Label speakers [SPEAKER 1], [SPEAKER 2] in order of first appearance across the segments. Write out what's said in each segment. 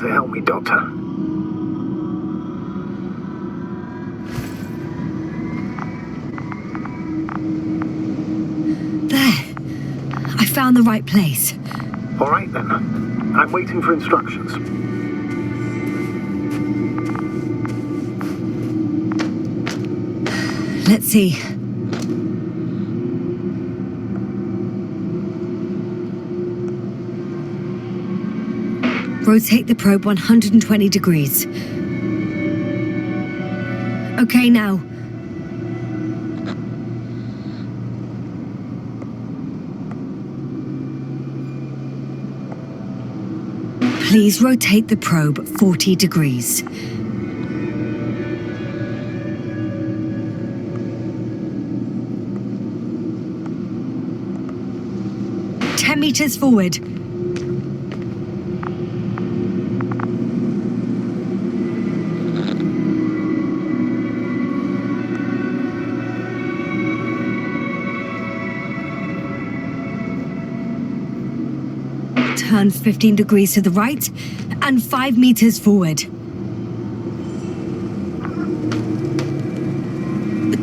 [SPEAKER 1] to help me, Doctor.
[SPEAKER 2] There. I found the right place.
[SPEAKER 1] All right, then. I'm waiting for instructions.
[SPEAKER 2] Let's see. Rotate the probe 120 degrees. Okay, now. Please rotate the probe 40 degrees. Meters forward. Turn 15 degrees to the right and 5 meters forward.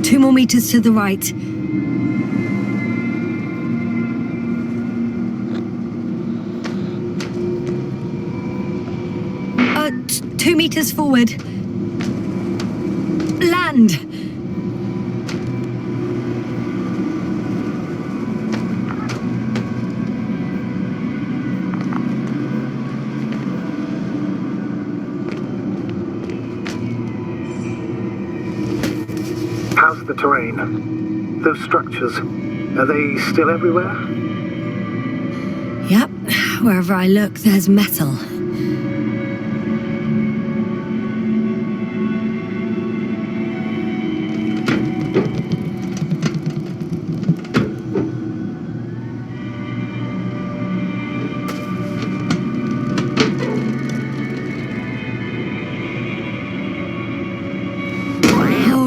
[SPEAKER 2] 2 more meters to the right. 2 meters forward. Land.
[SPEAKER 1] How's the terrain? Those structures, are they still everywhere?
[SPEAKER 2] Yep. Wherever I look, there's metal.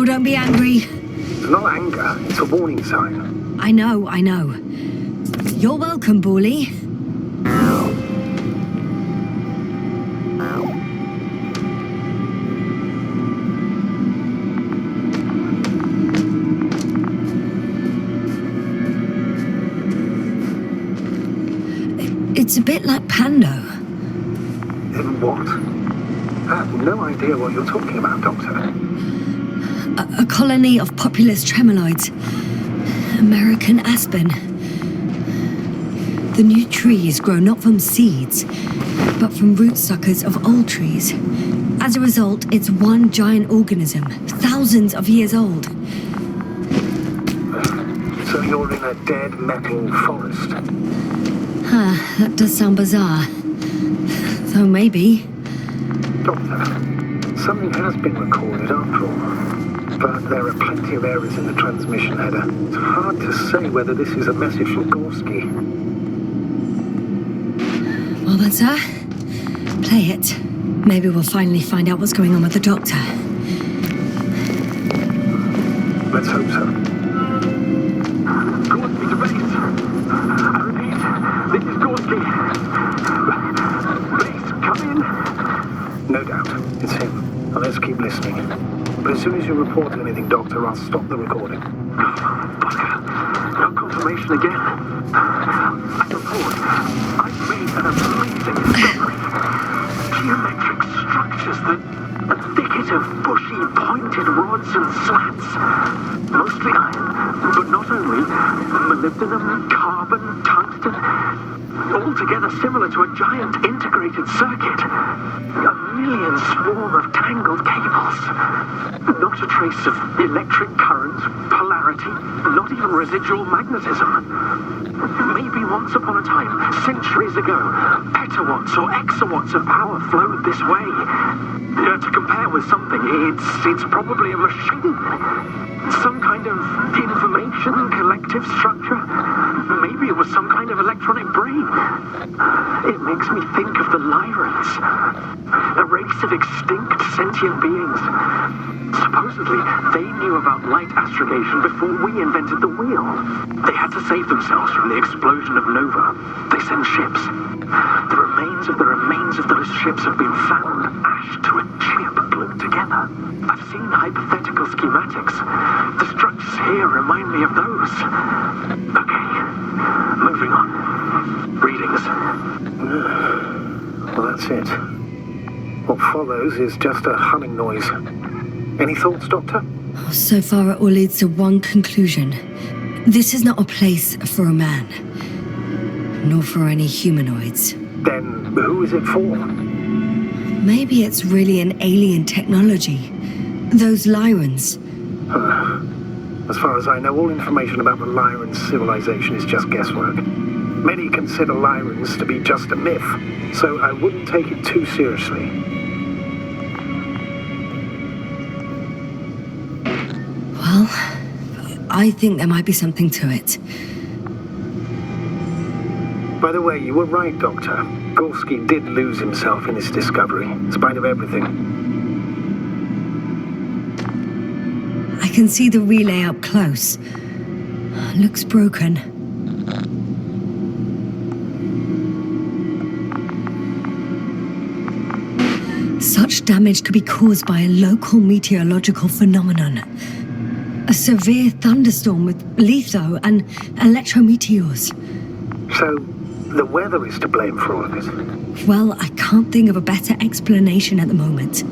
[SPEAKER 2] Don't be angry.
[SPEAKER 1] It's not anger, it's a warning sign.
[SPEAKER 2] I know. You're welcome, Bully. It's a bit like Pando.
[SPEAKER 1] In what? I have no idea what you're talking about, Doctor.
[SPEAKER 2] A colony of populous tremoloids. American aspen. The new trees grow not from seeds, but from root suckers of old trees. As a result, it's one giant organism, thousands of years old.
[SPEAKER 1] So you're in a dead metal forest?
[SPEAKER 2] That does sound bizarre. Though maybe.
[SPEAKER 1] Doctor, something has been recorded after all. But there are plenty of errors in the transmission header. It's hard to say whether this is a message from Gorski.
[SPEAKER 2] Well then, sir, play it. Maybe we'll finally find out what's going on with the Doctor.
[SPEAKER 1] Let's hope so.
[SPEAKER 3] Gorski to base. I repeat, this is Gorski. Base, come in.
[SPEAKER 1] No doubt, it's him. Now let's keep listening. But as soon as you report anything, Doctor, I'll stop the recording.
[SPEAKER 3] Bugger. No confirmation again. I report. I've made an amazing discovery. Geometric structures that a thicket of bushy, pointed rods and slats. Mostly iron, but not only. Molybdenum, carbon, tungsten. Altogether similar to a giant integrated circuit. A million swarm of tangled cables. Not a trace of electric current, polarity, not even residual magnetism. Maybe once upon a time, centuries ago, petawatts or exawatts of power flowed this way. To compare with something, it's probably a machine. Some kind of information collective structure. Maybe it was some kind of electronic brain. It makes me think of the Lyrans, a race of extinct sentient beings. Supposedly, they knew about light astrogation before we invented the wheel. They had to save themselves from the explosion of Nova. They sent ships. The remains Signs of the remains of those ships have been found, ash to a chip glued together. I've seen hypothetical schematics. The structures here remind me of those. Okay, moving on. Readings.
[SPEAKER 1] Well, that's it. What follows is just a humming noise. Any thoughts, Doctor?
[SPEAKER 2] So far, it all leads to one conclusion. This is not a place for a man, nor for any humanoids.
[SPEAKER 1] Then who is it for?
[SPEAKER 2] Maybe it's really an alien technology. Those Lyrans.
[SPEAKER 1] As far as I know, all information about the Lyran civilization is just guesswork. Many consider Lyrans to be just a myth, so I wouldn't take it too seriously.
[SPEAKER 2] Well, I think there might be something to it.
[SPEAKER 1] By the way, you were right, Doctor. Gorski did lose himself in his discovery, in spite of everything.
[SPEAKER 2] I can see the relay up close. Looks broken. Such damage could be caused by a local meteorological phenomenon. A severe thunderstorm with litho and electrometeors.
[SPEAKER 1] So, the weather is to blame for all of it.
[SPEAKER 2] Well, I can't think of a better explanation at the moment.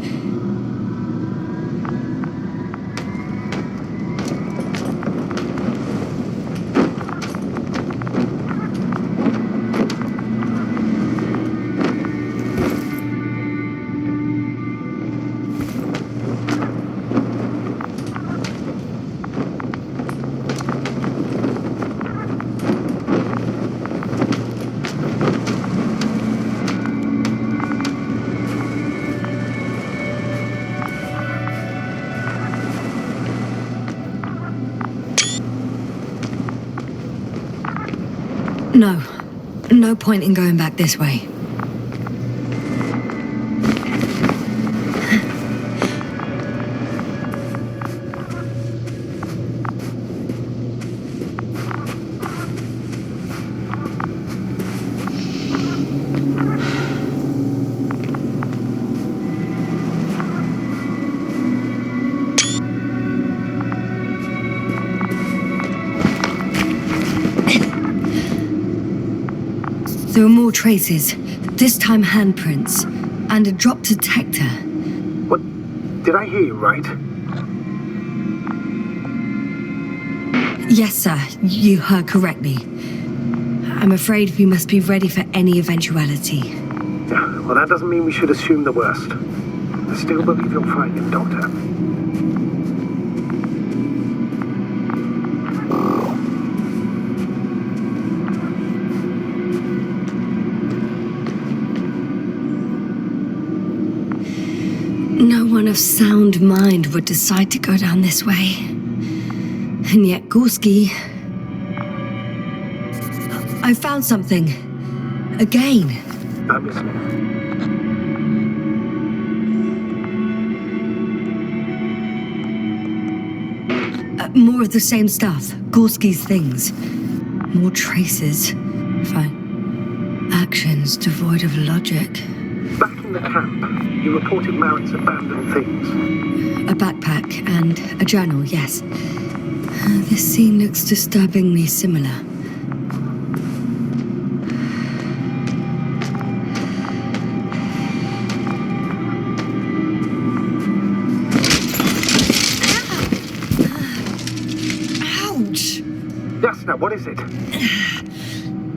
[SPEAKER 2] No point in going back this way. There are more traces, this time handprints, and a drop detector.
[SPEAKER 1] What? Did I hear you right?
[SPEAKER 2] Yes, sir, you heard correctly. I'm afraid we must be ready for any eventuality.
[SPEAKER 1] Well, that doesn't mean we should assume the worst. I still believe you'll find him, Doctor.
[SPEAKER 2] No one of sound mind would decide to go down this way. And yet Gorski... I found something. Again.
[SPEAKER 1] I'm listening.
[SPEAKER 2] More of the same stuff. Gorski's things. More traces. Fine. Actions devoid of logic.
[SPEAKER 1] Back in the camp, you reported Marin's abandoned things.
[SPEAKER 2] A backpack and a journal, yes. This scene looks disturbingly similar. Ouch!
[SPEAKER 1] Jasna, what is it?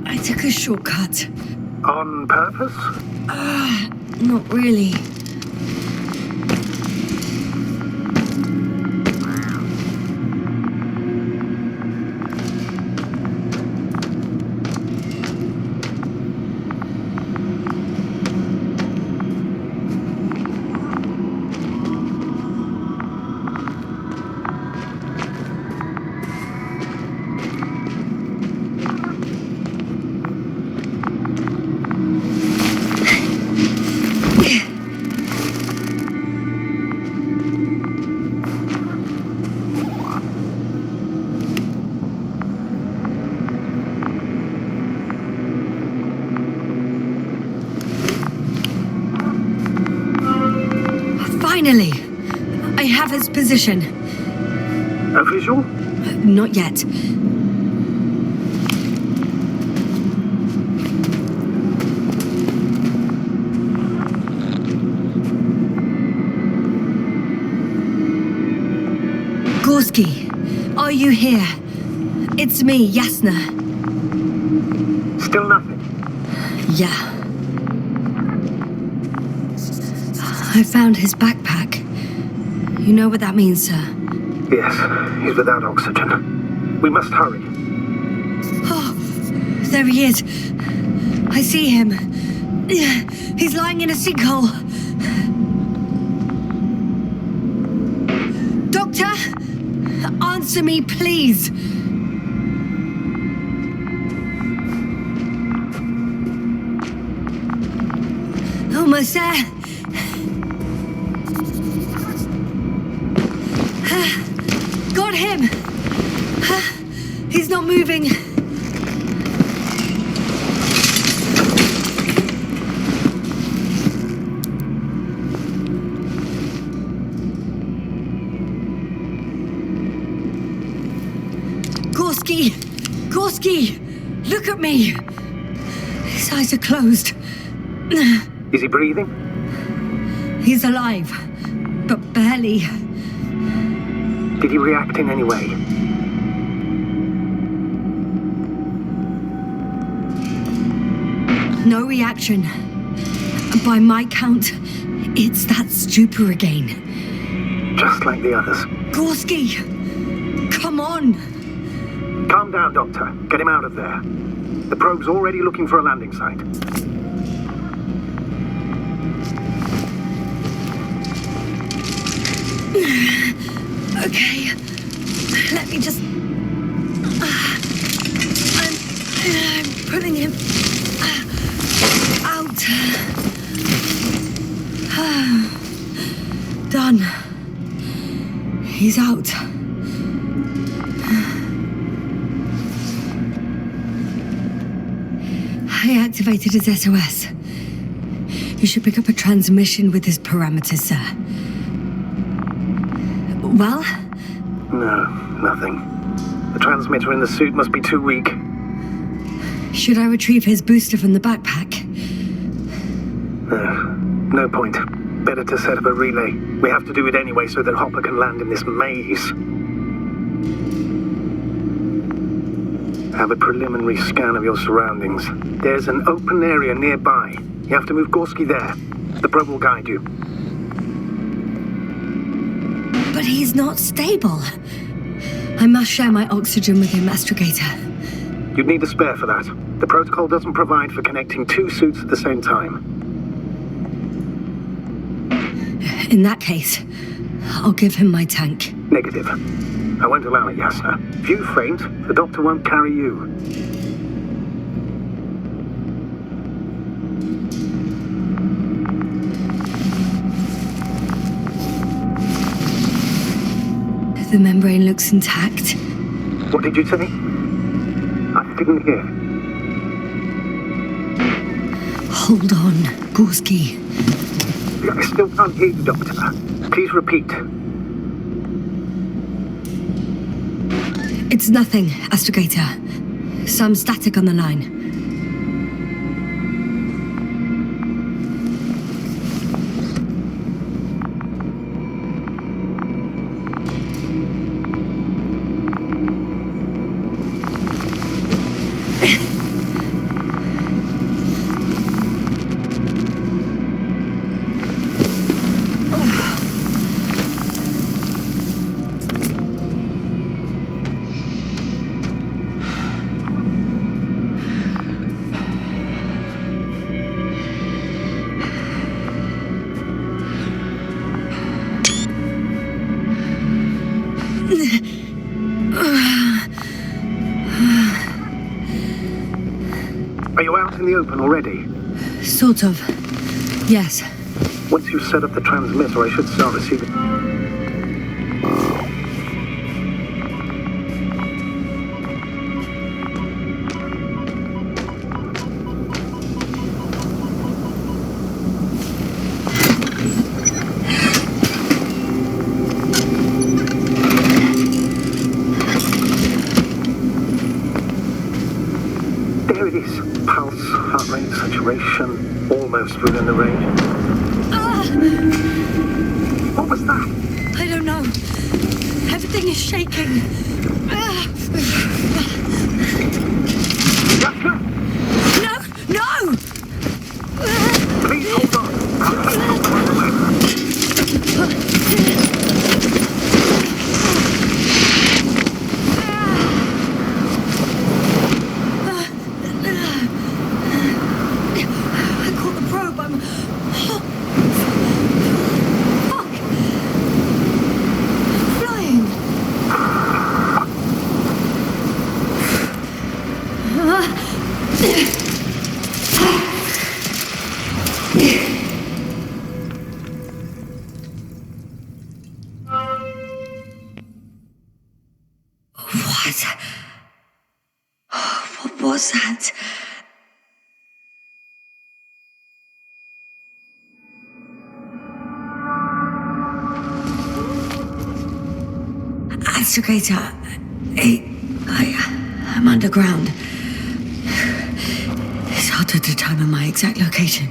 [SPEAKER 2] I took a shortcut.
[SPEAKER 1] On purpose?
[SPEAKER 2] Not really. Finally! I have his position.
[SPEAKER 1] A visual?
[SPEAKER 2] Not yet. Gorski, are you here? It's me, Yasna.
[SPEAKER 1] Still nothing.
[SPEAKER 2] Yeah. I found his backpack. You know what that means, sir?
[SPEAKER 1] Yes, he's without oxygen. We must hurry.
[SPEAKER 2] Oh, there he is. I see him. He's lying in a sinkhole. Doctor, answer me, please. Almost there. Got him. He's not moving. Gorski, look at me. His eyes are closed.
[SPEAKER 1] Is he breathing?
[SPEAKER 2] He's alive, but barely.
[SPEAKER 1] Did he react in any way?
[SPEAKER 2] No reaction. By my count, it's that stupor again.
[SPEAKER 1] Just like the others.
[SPEAKER 2] Gorski, come on.
[SPEAKER 1] Calm down, Doctor. Get him out of there. The probe's already looking for a landing site.
[SPEAKER 2] Okay, let me just... I'm pulling him out. Done. He's out. I activated his SOS. You should pick up a transmission with his parameters, sir. Well?
[SPEAKER 1] No, nothing. The transmitter in the suit must be too weak.
[SPEAKER 2] Should I retrieve his booster from the backpack?
[SPEAKER 1] No point. Better to set up a relay. We have to do it anyway so that Hopper can land in this maze. Have a preliminary scan of your surroundings. There's an open area nearby. You have to move Gorski there. The probe will guide you.
[SPEAKER 2] But he's not stable. I must share my oxygen with him, Astrogator.
[SPEAKER 1] You'd need a spare for that. The protocol doesn't provide for connecting two suits at the same time.
[SPEAKER 2] In that case, I'll give him my tank.
[SPEAKER 1] Negative. I won't allow it, Yasna. If you faint, the doctor won't carry you.
[SPEAKER 2] The membrane looks intact.
[SPEAKER 1] What did you say? I didn't hear.
[SPEAKER 2] Hold on, Gorski.
[SPEAKER 1] I still can't hear you, Doctor. Please repeat.
[SPEAKER 2] It's nothing, Astrogator. Some static on the line.
[SPEAKER 1] Are you out in the open already?
[SPEAKER 2] Sort of. Yes.
[SPEAKER 1] Once you've set up the transmitter, I should start receiving... saturation almost within the range. What was that?
[SPEAKER 2] I don't know. Everything is shaking.
[SPEAKER 1] Yaska!
[SPEAKER 2] No! No!
[SPEAKER 1] Please hold on.
[SPEAKER 2] I caught the probe. I'm... Fuck! Flying! What was that? Astrogator, I'm underground. It's hard to determine my exact location.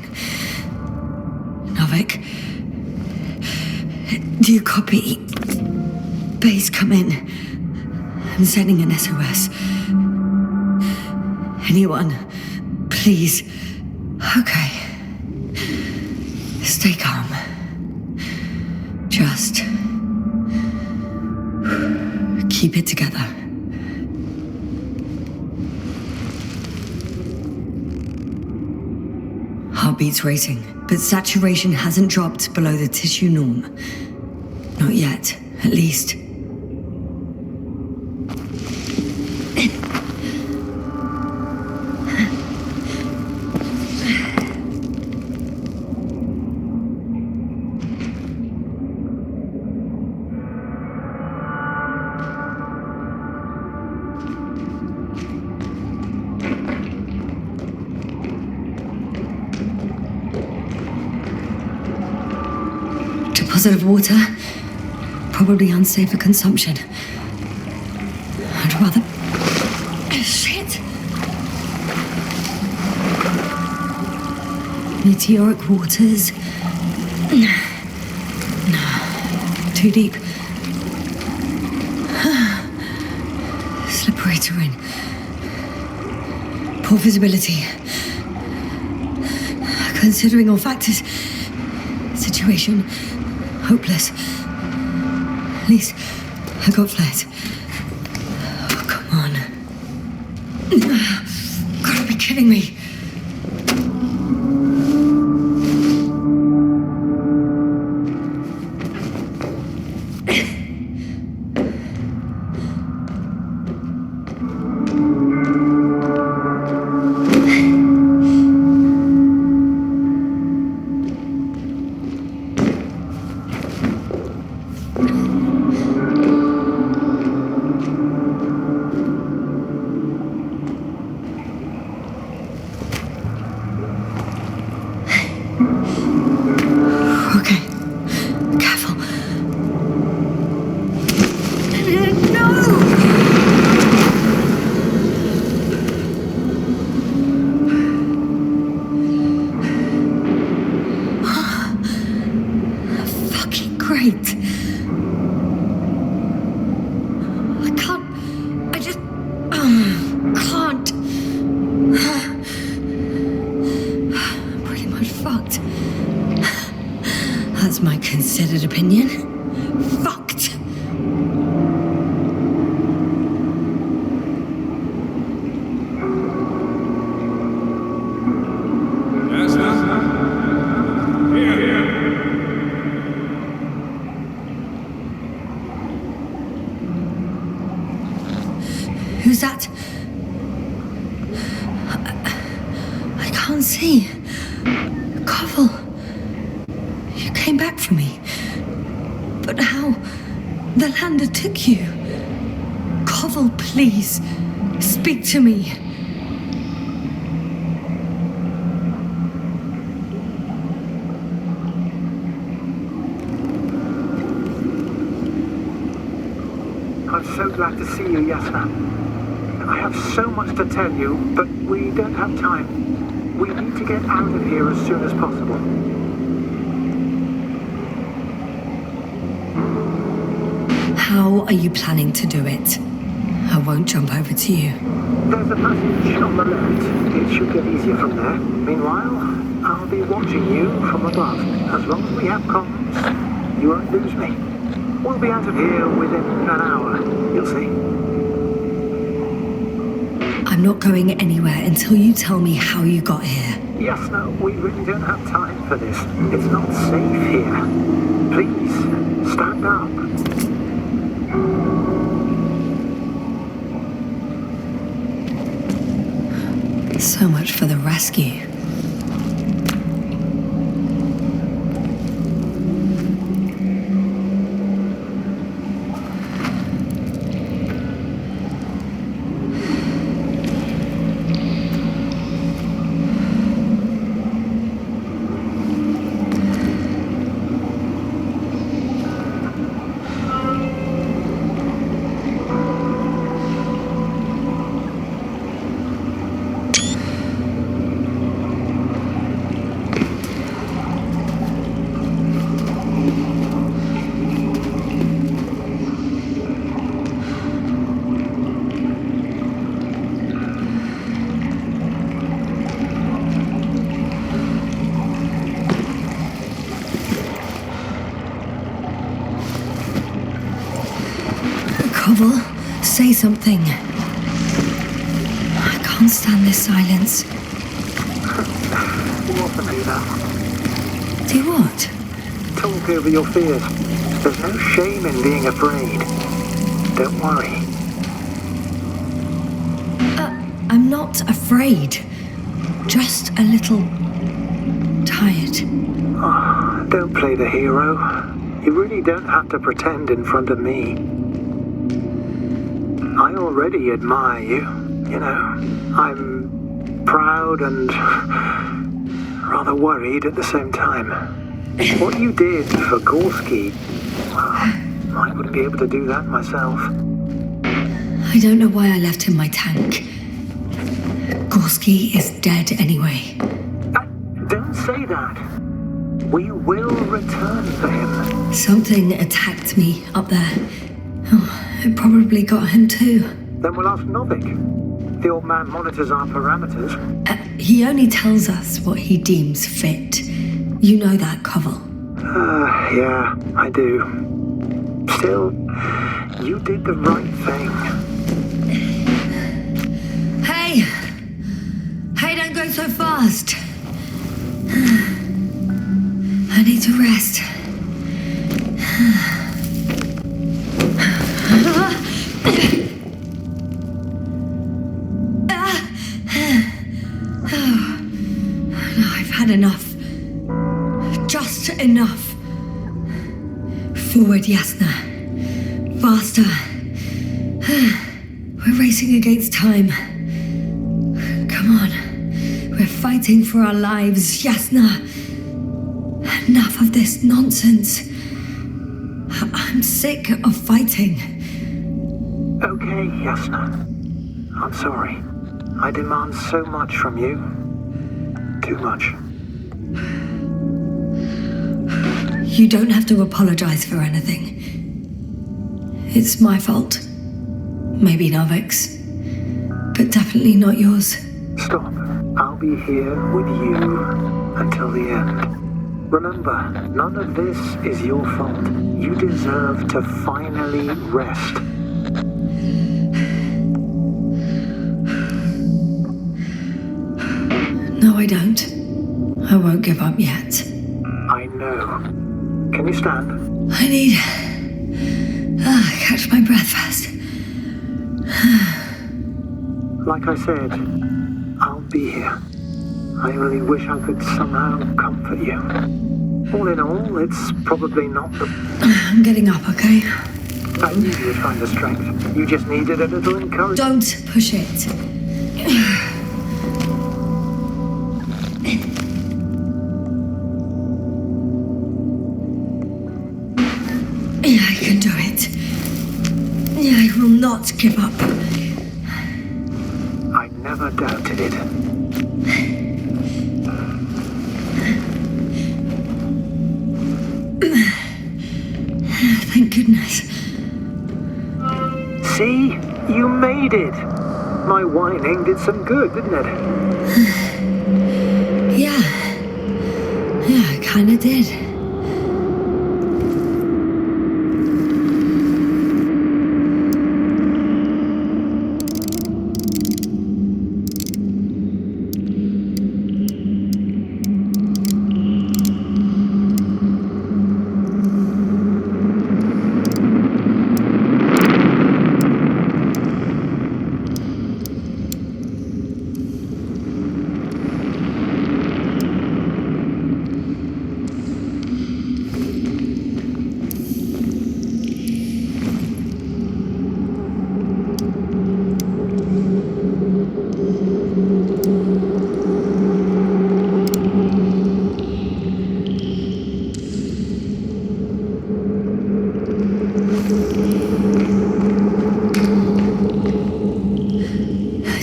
[SPEAKER 2] Novik, do you copy? Base, come in. I'm sending an SOS. Anyone, please. Okay. Stay calm. Just keep it together. Heartbeat's racing, but saturation hasn't dropped below the tissue norm. Not yet, at least. Deposit of water, probably unsafe for consumption. I'd rather... Shit! Meteoric waters. No, too deep. Slippery terrain. Poor visibility. Considering all factors, situation hopeless. At least I got flight. Oh, come on. Gotta be kidding me. My considered opinion. Fucked. Who's that? I can't see. Koval. Came back for me. But how? The lander took you. Koval, please. Speak to me.
[SPEAKER 1] I'm so glad to see you, Yasna. I have so much to tell you, but we don't have time. We need to get out of here as soon as possible.
[SPEAKER 2] How are you planning to do it? I won't jump over to you.
[SPEAKER 1] There's a passage on the left. It should get easier from there. Meanwhile, I'll be watching you from above. As long as we have comms, you won't lose me. We'll be out of here within an hour. You'll see.
[SPEAKER 2] I'm not going anywhere until you tell me how you got here.
[SPEAKER 1] Yes, no, we really don't have time for this. It's not safe here. Please, stand up.
[SPEAKER 2] So much for the rescue. Koval, say something. I can't stand this silence.
[SPEAKER 1] You often do that.
[SPEAKER 2] Do what?
[SPEAKER 1] Talk over your fears. There's no shame in being afraid. Don't worry.
[SPEAKER 2] I'm not afraid. Just a little tired.
[SPEAKER 1] Oh, don't play the hero. You really don't have to pretend in front of me. I already admire you. You know, I'm proud and rather worried at the same time. What you did for Gorski, I wouldn't be able to do that myself.
[SPEAKER 2] I don't know why I left him my tank. Gorski is dead anyway.
[SPEAKER 1] Don't say that. We will return for him.
[SPEAKER 2] Something attacked me up there. Oh, it probably got him too.
[SPEAKER 1] Then we'll ask Novik. The old man monitors our parameters.
[SPEAKER 2] He only tells us what he deems fit. You know that, Koval.
[SPEAKER 1] Yeah, I do. Still, you did the right thing.
[SPEAKER 2] Hey! Hey, don't go so fast. I need to rest. I've had enough. Just enough. Forward, Jasna. Faster. We're racing against time. Come on. We're fighting for our lives, Jasna. Enough of this nonsense. I'm sick of fighting.
[SPEAKER 1] Okay, Jasna. I'm sorry. I demand so much from you. Too much.
[SPEAKER 2] You don't have to apologize for anything. It's my fault. Maybe Novik's. But definitely not yours.
[SPEAKER 1] Stop. I'll be here with you until the end. Remember, none of this is your fault. You deserve to finally rest.
[SPEAKER 2] No, I don't. I won't give up yet.
[SPEAKER 1] I know. Can you stand?
[SPEAKER 2] I need... catch my breath first.
[SPEAKER 1] Like I said, I'll be here. I only wish I could somehow comfort you. All in all, it's probably not the...
[SPEAKER 2] I'm getting up, okay?
[SPEAKER 1] I knew you would find the strength. You just needed a little encouragement.
[SPEAKER 2] Don't push it. I can do it. I will not give up.
[SPEAKER 1] I never doubted it.
[SPEAKER 2] Thank goodness.
[SPEAKER 1] See? You made it! My whining did some good, didn't it?
[SPEAKER 2] Yeah, it kinda did.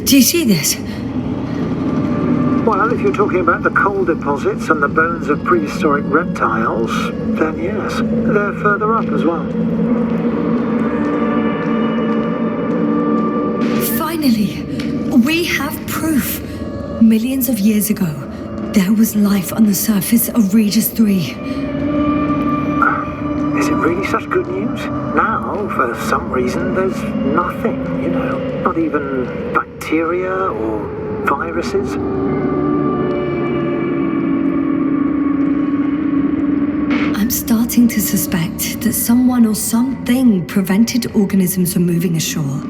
[SPEAKER 2] Do you see this?
[SPEAKER 1] Well, if you're talking about the coal deposits and the bones of prehistoric reptiles, then yes, they're further up as well.
[SPEAKER 2] Finally, we have proof. Millions of years ago, there was life on the surface of Regis 3.
[SPEAKER 1] Is it really such good news? Now, for some reason, there's nothing, not even bacteria or viruses.
[SPEAKER 2] I'm starting to suspect that someone or something prevented organisms from moving ashore.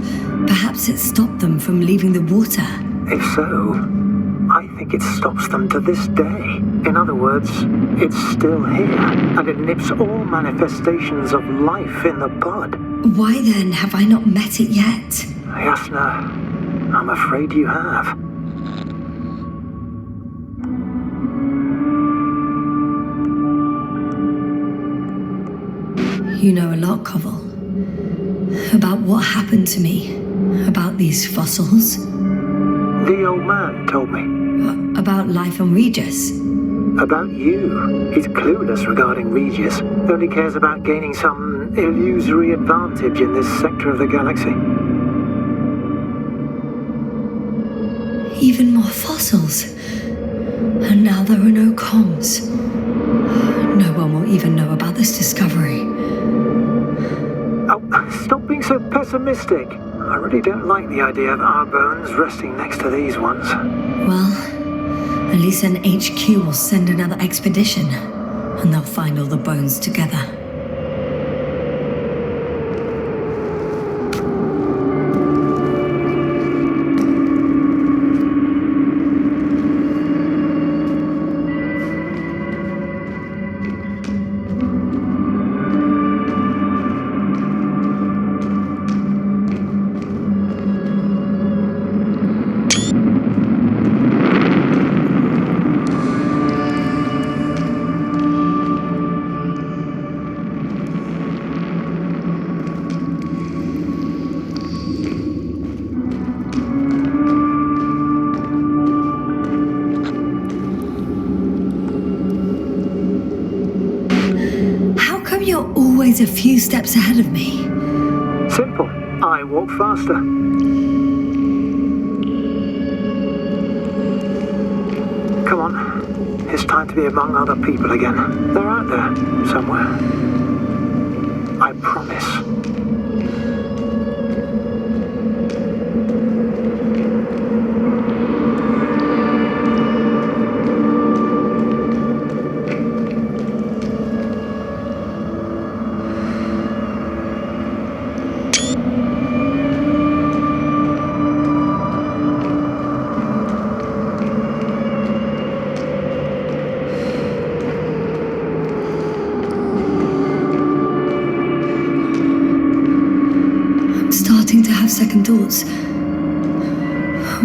[SPEAKER 2] Perhaps it stopped them from leaving the water.
[SPEAKER 1] If so, I think it stops them to this day. In other words, it's still here, and it nips all manifestations of life in the bud.
[SPEAKER 2] Why then have I not met it yet?
[SPEAKER 1] Jasna, I'm afraid you have.
[SPEAKER 2] You know a lot, Koval. About what happened to me. About these fossils.
[SPEAKER 1] The old man told me.
[SPEAKER 2] About life on Regis.
[SPEAKER 1] About you. He's clueless regarding Regis. Only cares about gaining some illusory advantage in this sector of the galaxy.
[SPEAKER 2] Even more fossils. And now there are no comms. No one will even know about this discovery.
[SPEAKER 1] Oh, stop being so pessimistic. I really don't like the idea of our bones resting next to these ones.
[SPEAKER 2] Well, at least an HQ will send another expedition, and they'll find all the bones together. Always a few steps ahead of me.
[SPEAKER 1] Simple. I walk faster. Come on. It's time to be among other people again. They're out there, somewhere. I promise.
[SPEAKER 2] To have second thoughts.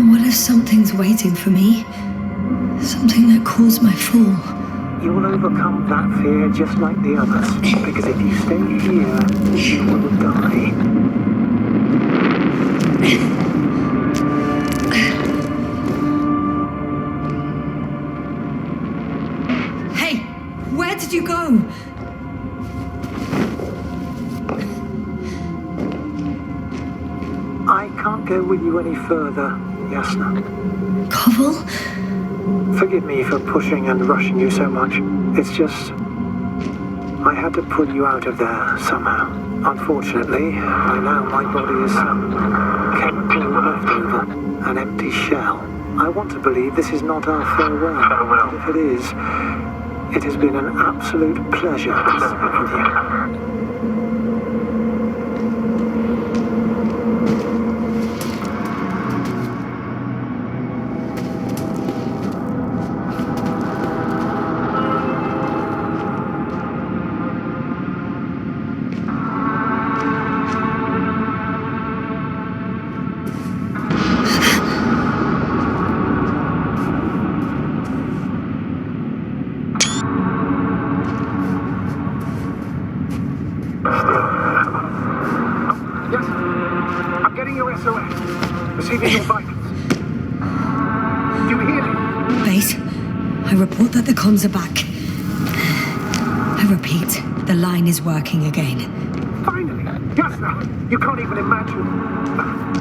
[SPEAKER 2] What if something's waiting for me? Something that caused my fall.
[SPEAKER 1] You'll overcome that fear just like the others. Because if you stay here, you will die.
[SPEAKER 2] Hey, where did you go?
[SPEAKER 1] can't go with you any further, Jasna.
[SPEAKER 2] Koval?
[SPEAKER 1] Forgive me for pushing and rushing you so much. It's just... I had to pull you out of there somehow. Unfortunately, by now my body is chemical leftover, an empty shell. I want to believe this is not our farewell.
[SPEAKER 3] Farewell.
[SPEAKER 1] But if it is, it has been an absolute pleasure to speak with you.
[SPEAKER 3] SOS. Receiving your vitals. Do you hear me?
[SPEAKER 2] Base, I report that the comms are back. I repeat, the line is working again.
[SPEAKER 3] Finally. Jasna, you can't even imagine.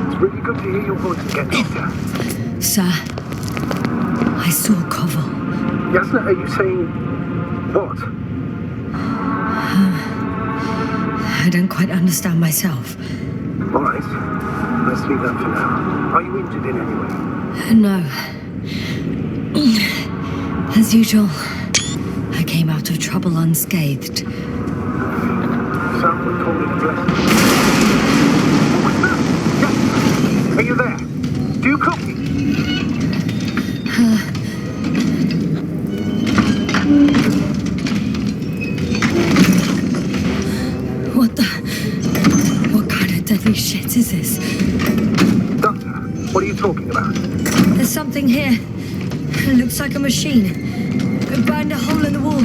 [SPEAKER 3] It's really good to hear your voice again, Doctor.
[SPEAKER 2] Sir, I saw Koval.
[SPEAKER 3] Jasna, are you saying what?
[SPEAKER 2] I don't quite understand myself.
[SPEAKER 3] All right. Let's leave that for now. Are you injured in any way?
[SPEAKER 2] No. As usual, I came out of trouble unscathed.
[SPEAKER 3] Some would call it a blessing. What was that? Jasna, are you there? Do you copy?
[SPEAKER 2] What kind of deadly shit is this?
[SPEAKER 3] Doctor, what are you talking about?
[SPEAKER 2] There's something here. It looks like a machine. It burned a hole in the wall.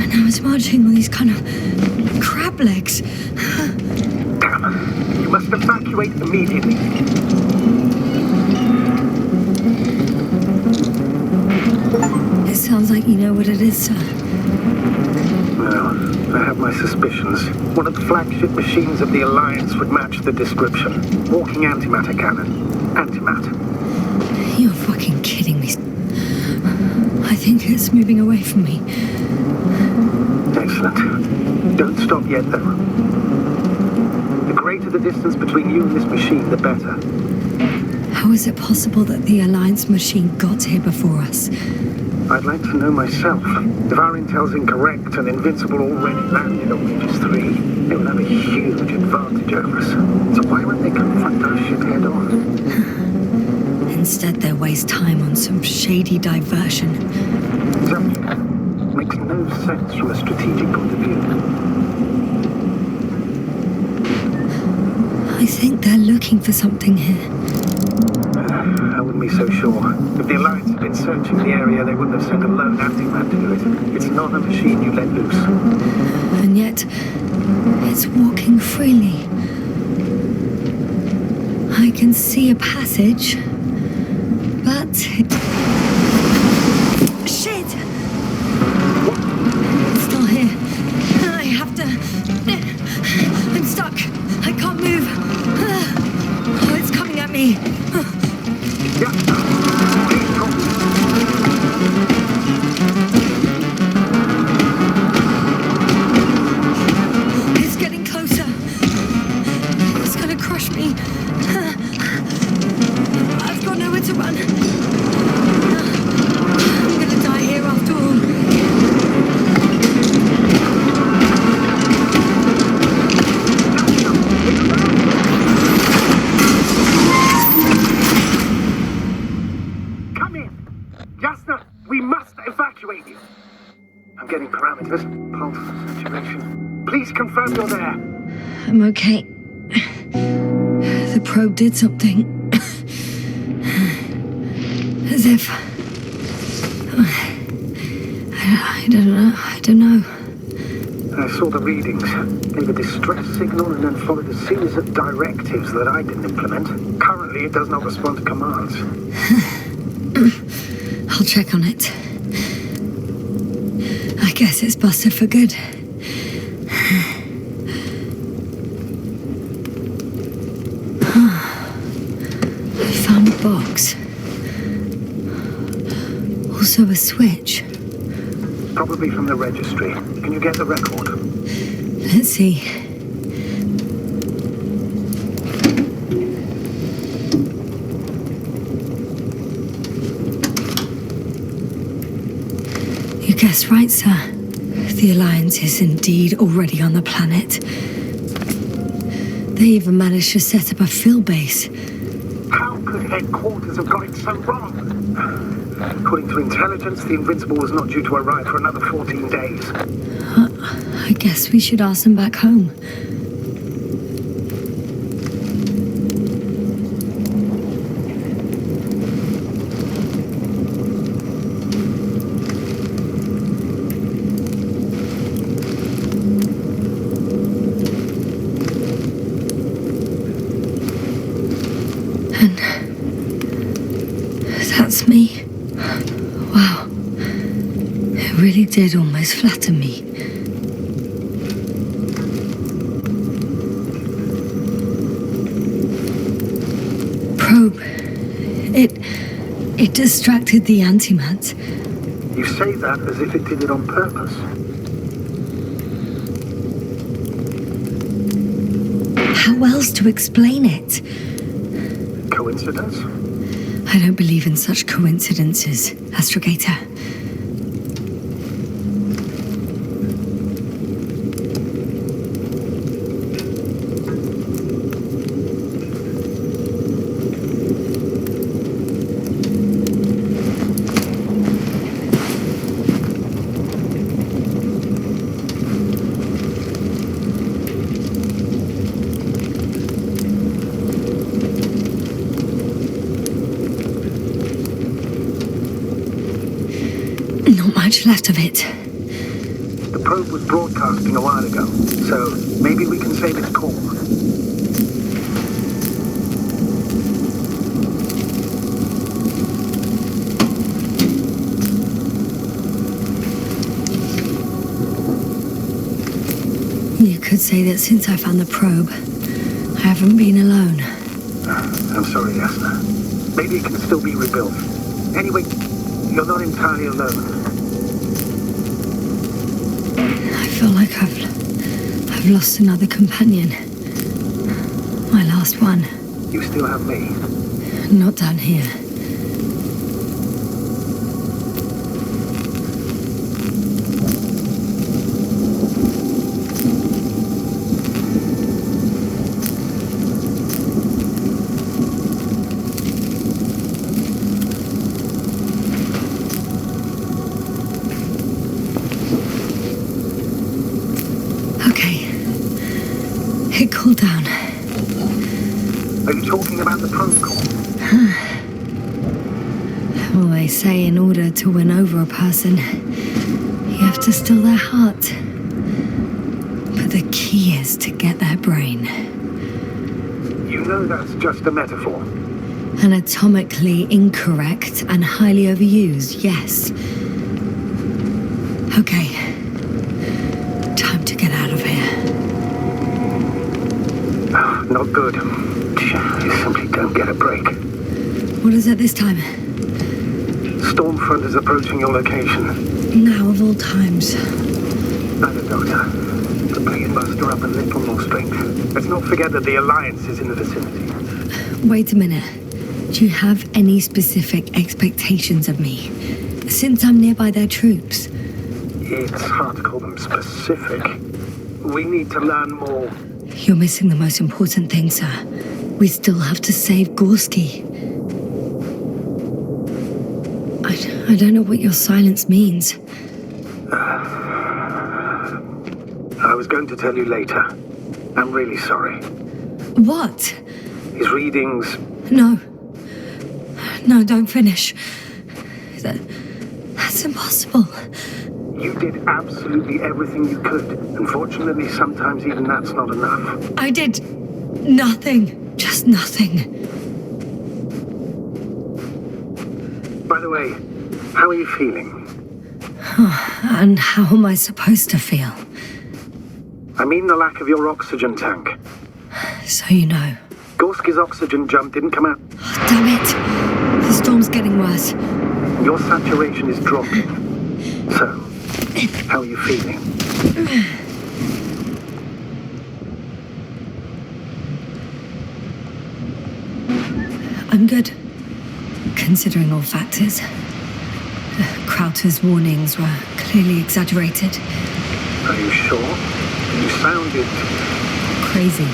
[SPEAKER 2] And now it's marching on these kind of crab legs.
[SPEAKER 3] Damn. You must evacuate immediately.
[SPEAKER 2] It sounds like you know what it is, sir.
[SPEAKER 3] Well, I have my suspicions. One of the flagship machines of the Alliance would match the description. Walking antimatter cannon. Antimat.
[SPEAKER 2] You're fucking kidding me. I think it's moving away from me.
[SPEAKER 3] Excellent. Don't stop yet, though. The greater the distance between you and this machine, the better.
[SPEAKER 2] How is it possible that the Alliance machine got here before us?
[SPEAKER 3] I'd like to know myself. If our intel's incorrect and Invincible already landed on Regis 3, they would have a huge advantage over us. So why won't they confront our ship head on?
[SPEAKER 2] Instead, they waste time on some shady diversion.
[SPEAKER 3] Exactly. Makes no sense from a strategic point of view.
[SPEAKER 2] I think they're looking for something here.
[SPEAKER 3] I wouldn't be so sure. If the Alliance had been searching the area, they wouldn't have sent a lone antiman to do it. It's not a machine you let loose.
[SPEAKER 2] And yet, it's walking freely. I can see a passage, but... Shit! It's still here. I have to... I'm stuck. I can't move. Oh, it's coming at me.
[SPEAKER 3] Yeah. Please copy.
[SPEAKER 2] It's getting closer. It's gonna crush me. I've got nowhere to run. I'm gonna die here after all.
[SPEAKER 3] Come in. Jasna, we must evacuate you. I'm getting parameters. Pulse, saturation. Please confirm you're there.
[SPEAKER 2] I'm okay. The probe did something. As if... I don't know.
[SPEAKER 3] I saw the readings. Gave a distress signal and then followed a series of directives that I didn't implement. Currently, it does not respond to commands.
[SPEAKER 2] I'll check on it. I guess it's busted for good. box. Also a switch.
[SPEAKER 1] Probably from the registry. Can you get the record?
[SPEAKER 2] Let's see. You guessed right, sir. The Alliance is indeed already on the planet. They even managed to set up a field base.
[SPEAKER 1] How could headquarters have got it so wrong? According to intelligence, the Invincible was not due to arrive for another 14 days.
[SPEAKER 2] I guess we should ask them back home. And that's me. Wow. It really did almost flatter me. Probe. It distracted the antimat.
[SPEAKER 1] You say that as if it did it on purpose.
[SPEAKER 2] How else to explain it?
[SPEAKER 1] Coincidence?
[SPEAKER 2] I don't believe in such coincidences, Astrogator. Not much left of it.
[SPEAKER 1] The probe was broadcasting a while ago, so maybe we can save its call.
[SPEAKER 2] You could say that since I found the probe, I haven't been alone.
[SPEAKER 1] I'm sorry, Yasna. Maybe it can still be rebuilt. Anyway, you're not entirely alone.
[SPEAKER 2] I feel like I've lost another companion. My last one.
[SPEAKER 1] You still have me.
[SPEAKER 2] Not down here. It cooled down.
[SPEAKER 1] Are you talking about the probe call?
[SPEAKER 2] Well, they say in order to win over a person, you have to steal their heart. But the key is to get their brain.
[SPEAKER 1] You know that's just a metaphor.
[SPEAKER 2] Anatomically incorrect and highly overused, yes. Okay. Time to get out of here.
[SPEAKER 1] Not good. You simply don't get a break.
[SPEAKER 2] What is it this time?
[SPEAKER 1] Stormfront is approaching your location.
[SPEAKER 2] Now of all times.
[SPEAKER 1] Neither, Doctor. But please muster up a little more strength. Let's not forget that the Alliance is in the vicinity.
[SPEAKER 2] Wait a minute. Do you have any specific expectations of me? Since I'm nearby their troops.
[SPEAKER 1] It's hard to call them specific. We need to learn more.
[SPEAKER 2] You're missing the most important thing, sir. We still have to save Gorski. I don't know what your silence means.
[SPEAKER 1] I was going to tell you later. I'm really sorry.
[SPEAKER 2] What?
[SPEAKER 1] His readings...
[SPEAKER 2] No. No, don't finish. That's impossible.
[SPEAKER 1] You did absolutely everything you could. Unfortunately, sometimes even that's not enough.
[SPEAKER 2] I did nothing. Just nothing.
[SPEAKER 1] By the way, how are you feeling?
[SPEAKER 2] And how am I supposed to feel?
[SPEAKER 1] I mean the lack of your oxygen tank.
[SPEAKER 2] So you know.
[SPEAKER 1] Gorski's oxygen jump didn't come out.
[SPEAKER 2] Oh, damn it. The storm's getting worse.
[SPEAKER 1] Your saturation is dropping. So, how are you feeling?
[SPEAKER 2] I'm good, considering all factors. Crowther's warnings were clearly exaggerated.
[SPEAKER 1] Are you sure? You sounded...
[SPEAKER 2] Crazy.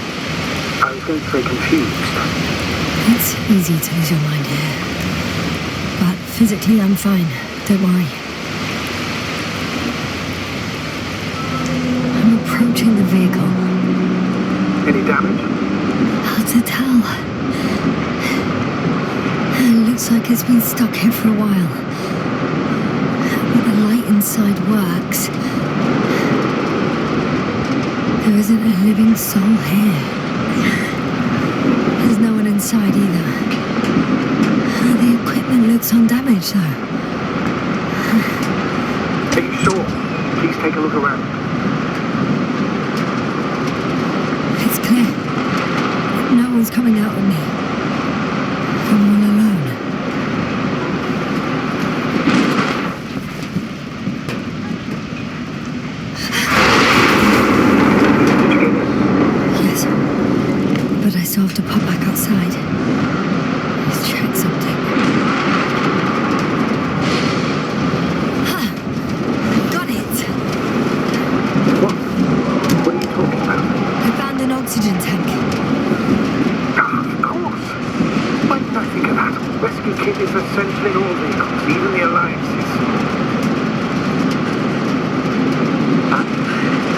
[SPEAKER 1] I was going to say confused.
[SPEAKER 2] It's easy to lose your mind here. But physically, I'm fine. Don't worry. I'm approaching the vehicle.
[SPEAKER 1] Any damage?
[SPEAKER 2] Hard to tell. It looks like it's been stuck here for a while. But the light inside works. There isn't a living soul here. There's no one inside either. The equipment looks undamaged, though.
[SPEAKER 1] Are you sure? Please take a look around.
[SPEAKER 2] It's clear. No one's coming out at me. I'm all alone.
[SPEAKER 1] Did you get in?
[SPEAKER 2] Yes. But I still have to pop back outside. Let's check something. Ha! Got it!
[SPEAKER 1] What? What are you talking about?
[SPEAKER 2] I found an oxygen tank.
[SPEAKER 1] Of course. Why didn't I think of that? Rescue kit is essential in all vehicles, even the Alliances.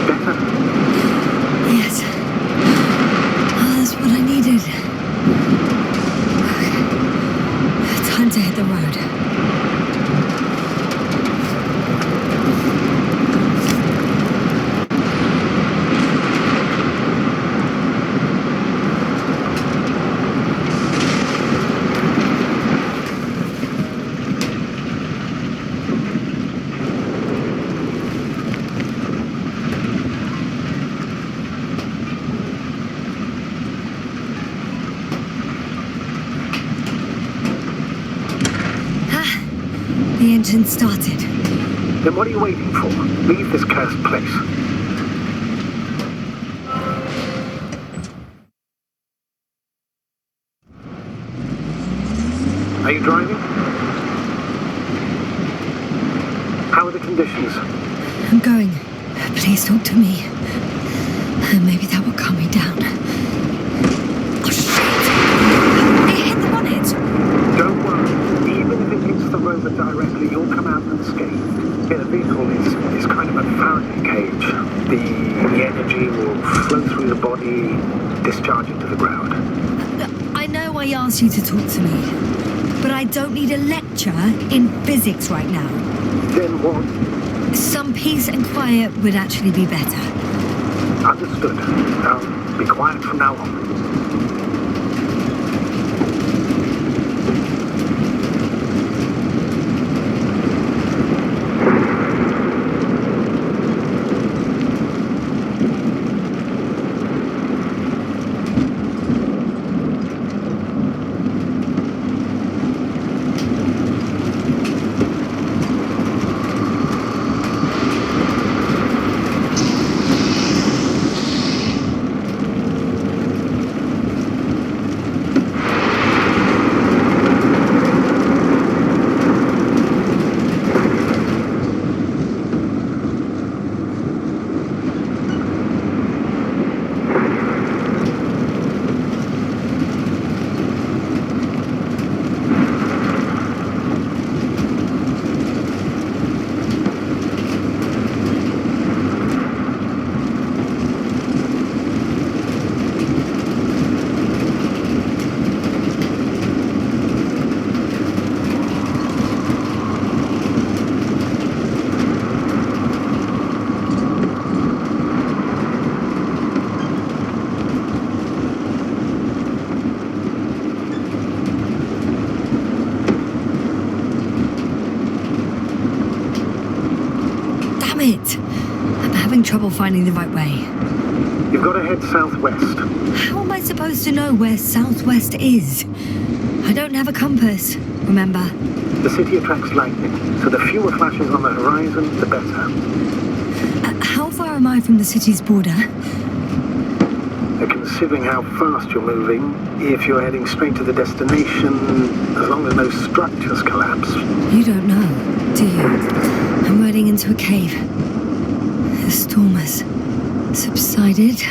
[SPEAKER 1] Better?
[SPEAKER 2] Yes. Oh, that's what I needed. Okay. Time to hit the road. The engine started.
[SPEAKER 1] Then what are you waiting for? Leave this cursed place. Are you driving? How are the conditions?
[SPEAKER 2] I'm going. Please talk to me. Maybe that will calm me down. Oh, shit! It hit the bonnet!
[SPEAKER 1] Don't worry. Even if it hits the rover directly, you'll come out unscathed. Yeah, the vehicle is kind of a Faraday cage. The energy will flow through the body, discharge it to the ground.
[SPEAKER 2] I know I asked you to talk to me, but I don't need a lecture in physics right now.
[SPEAKER 1] Then what?
[SPEAKER 2] Some peace and quiet would actually be better.
[SPEAKER 1] Understood. Be quiet from now on.
[SPEAKER 2] I'm having trouble finding the right way.
[SPEAKER 1] You've got to head southwest.
[SPEAKER 2] How am I supposed to know where southwest is? I don't have a compass, remember?
[SPEAKER 1] The city attracts lightning, so the fewer flashes on the horizon, the better.
[SPEAKER 2] How far am I from the city's border?
[SPEAKER 1] Considering how fast you're moving, if you're heading straight to the destination, as long as no structures collapse.
[SPEAKER 2] You don't know, do you? I'm riding into a cave. The storm has subsided.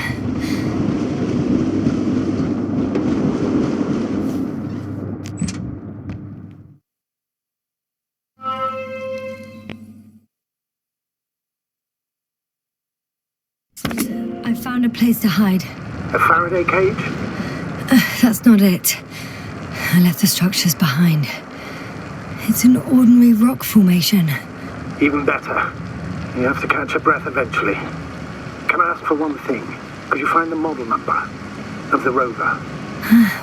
[SPEAKER 2] I found a place to hide.
[SPEAKER 1] A Faraday cage?
[SPEAKER 2] That's not it. I left the structures behind. It's an ordinary rock formation.
[SPEAKER 1] Even better. You have to catch your breath eventually. Can I ask for one thing? Could you find the model number of the rover?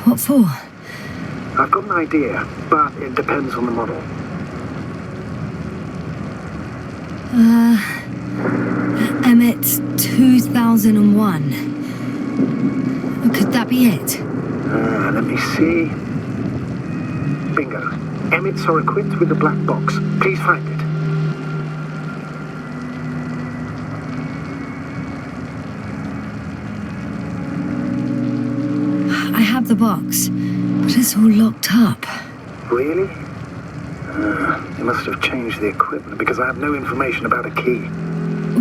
[SPEAKER 2] What for?
[SPEAKER 1] I've got an idea, but it depends on the model.
[SPEAKER 2] Emmett 2001. Could that be it?
[SPEAKER 1] Let me see. Bingo. Emmets are equipped with a black box. Please find it.
[SPEAKER 2] I have the box, but it's all locked up.
[SPEAKER 1] Really? You must have changed the equipment because I have no information about a key.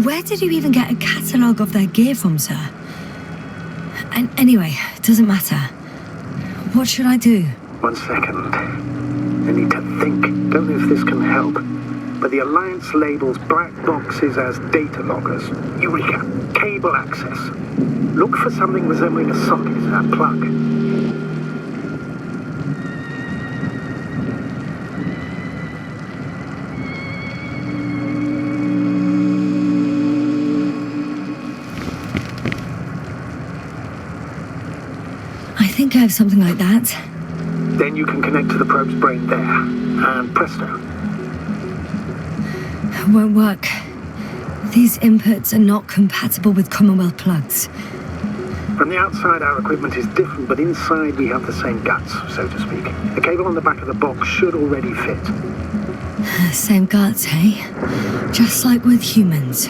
[SPEAKER 2] Where did you even get a catalogue of their gear from, sir? And anyway, it doesn't matter. What should I do?
[SPEAKER 1] 1 second. I need to think. Don't know if this can help. But the Alliance labels black boxes as data loggers. Eureka! Cable access. Look for something resembling a socket, a plug.
[SPEAKER 2] I think I have something like that.
[SPEAKER 1] Then you can connect to the probe's brain there. And presto.
[SPEAKER 2] It won't work. These inputs are not compatible with Commonwealth plugs.
[SPEAKER 1] From the outside, our equipment is different, but inside we have the same guts, so to speak. The cable on the back of the box should already fit.
[SPEAKER 2] Same guts, eh? Just like with humans.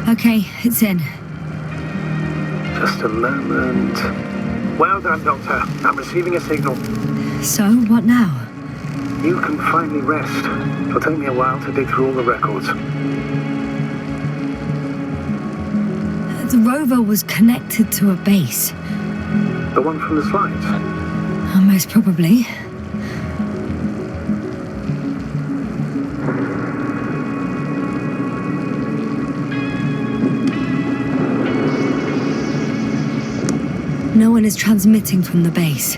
[SPEAKER 2] Okay, it's in.
[SPEAKER 1] Just a moment. Well done, Doctor. I'm receiving a signal.
[SPEAKER 2] So, what now?
[SPEAKER 1] You can finally rest. It'll take me a while to dig through all the records.
[SPEAKER 2] The rover was connected to a base.
[SPEAKER 1] The one from the slides?
[SPEAKER 2] Most probably. No one is transmitting from the base.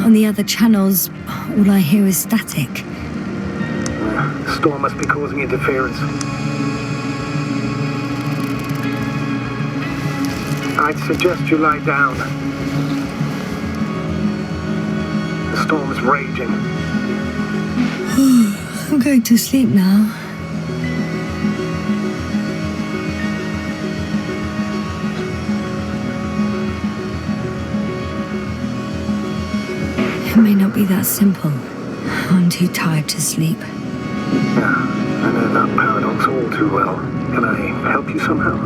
[SPEAKER 2] On the other channels, all I hear is static.
[SPEAKER 1] The storm must be causing interference. I'd suggest you lie down. The storm's raging.
[SPEAKER 2] I'm going to sleep now. It may not be that simple. I'm too tired to sleep.
[SPEAKER 1] Yeah, I know that paradox all too well. Can I help you somehow?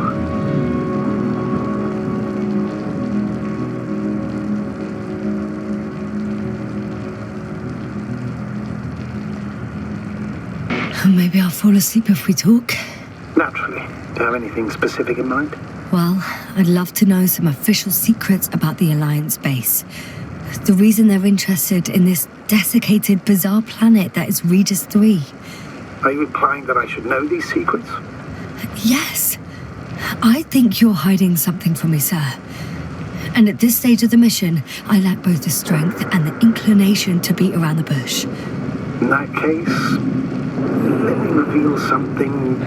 [SPEAKER 2] Maybe I'll fall asleep if we talk.
[SPEAKER 1] Naturally. Do you have anything specific in mind?
[SPEAKER 2] Well, I'd love to know some official secrets about the Alliance base. The reason they're interested in this desiccated, bizarre planet that is Regis 3.
[SPEAKER 1] Are you implying that I should know these secrets?
[SPEAKER 2] Yes. I think you're hiding something from me, sir. And at this stage of the mission, I lack both the strength and the inclination to beat around the bush.
[SPEAKER 1] In that case, let reveal something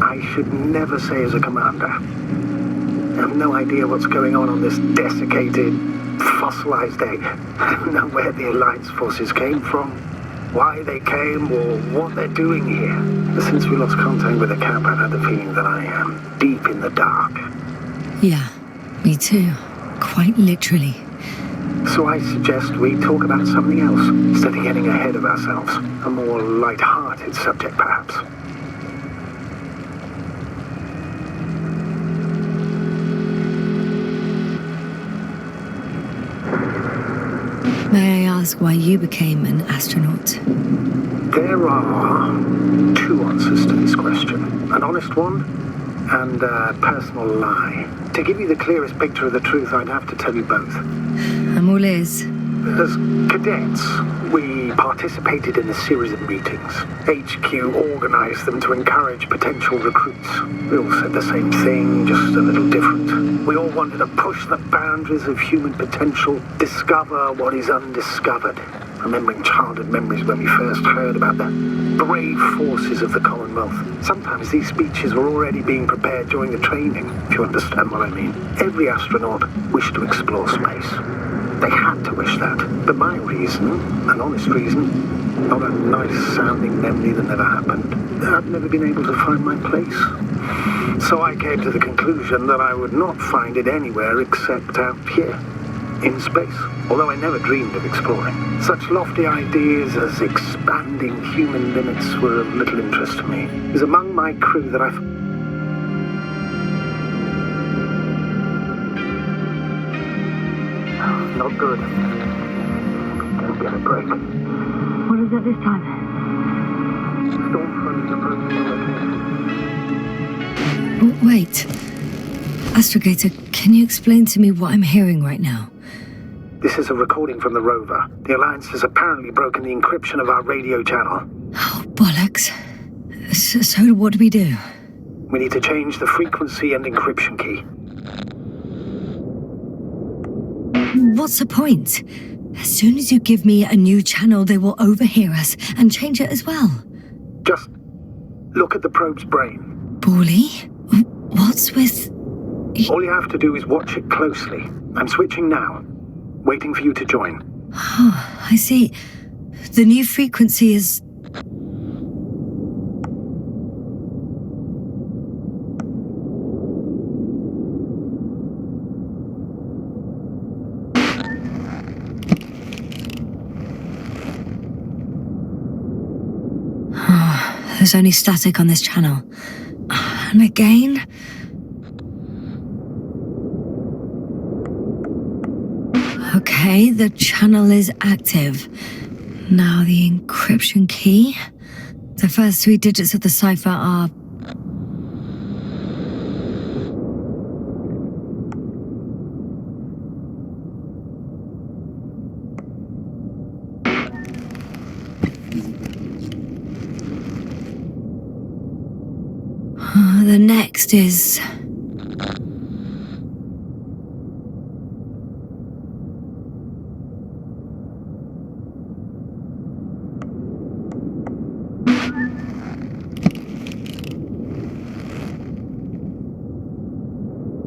[SPEAKER 1] I should never say as a commander. I have no idea what's going on this desiccated, fossilized egg. I don't know where the Alliance forces came from, why they came, or what they're doing here. Since we lost contact with the camp, I've had the feeling that I am deep in the dark.
[SPEAKER 2] Yeah, me too. Quite literally.
[SPEAKER 1] So I suggest we talk about something else, instead of getting ahead of ourselves. A more light-hearted subject, perhaps.
[SPEAKER 2] May I ask why you became an astronaut?
[SPEAKER 1] There are two answers to this question. An honest one and a personal lie. To give you the clearest picture of the truth, I'd have to tell you both.
[SPEAKER 2] I'm all ears.
[SPEAKER 1] As cadets, we participated in a series of meetings. HQ organized them to encourage potential recruits. We all said the same thing, just a little different. We all wanted to push the boundaries of human potential, discover what is undiscovered. Remembering childhood memories when we first heard about the brave forces of the Commonwealth. Sometimes these speeches were already being prepared during the training, if you understand what I mean. Every astronaut wished to explore space. They had to wish that. But my reason, an honest reason, not a nice-sounding memory that never happened, I'd never been able to find my place. So I came to the conclusion that I would not find it anywhere except out here, in space. Although I never dreamed of exploring. Such lofty ideas as expanding human limits were of little interest to me. It was among my crew that Not good. Don't get a break.
[SPEAKER 2] What is it this time?
[SPEAKER 1] Storm front approaching the location.
[SPEAKER 2] Wait. Astrogator, can you explain to me what I'm hearing right now?
[SPEAKER 1] This is a recording from the rover. The Alliance has apparently broken the encryption of our radio channel.
[SPEAKER 2] Oh, bollocks. So what do we do?
[SPEAKER 1] We need to change the frequency and encryption key.
[SPEAKER 2] What's the point? As soon as you give me a new channel, they will overhear us and change it as well.
[SPEAKER 1] Just look at the probe's brain.
[SPEAKER 2] Bally? What's with...
[SPEAKER 1] All you have to do is watch it closely. I'm switching now. Waiting for you to join.
[SPEAKER 2] Oh, I see. The new frequency is... There's only static on this channel. And again... Okay, the channel is active. Now the encryption key. The first 3 digits of the cipher are... The next is...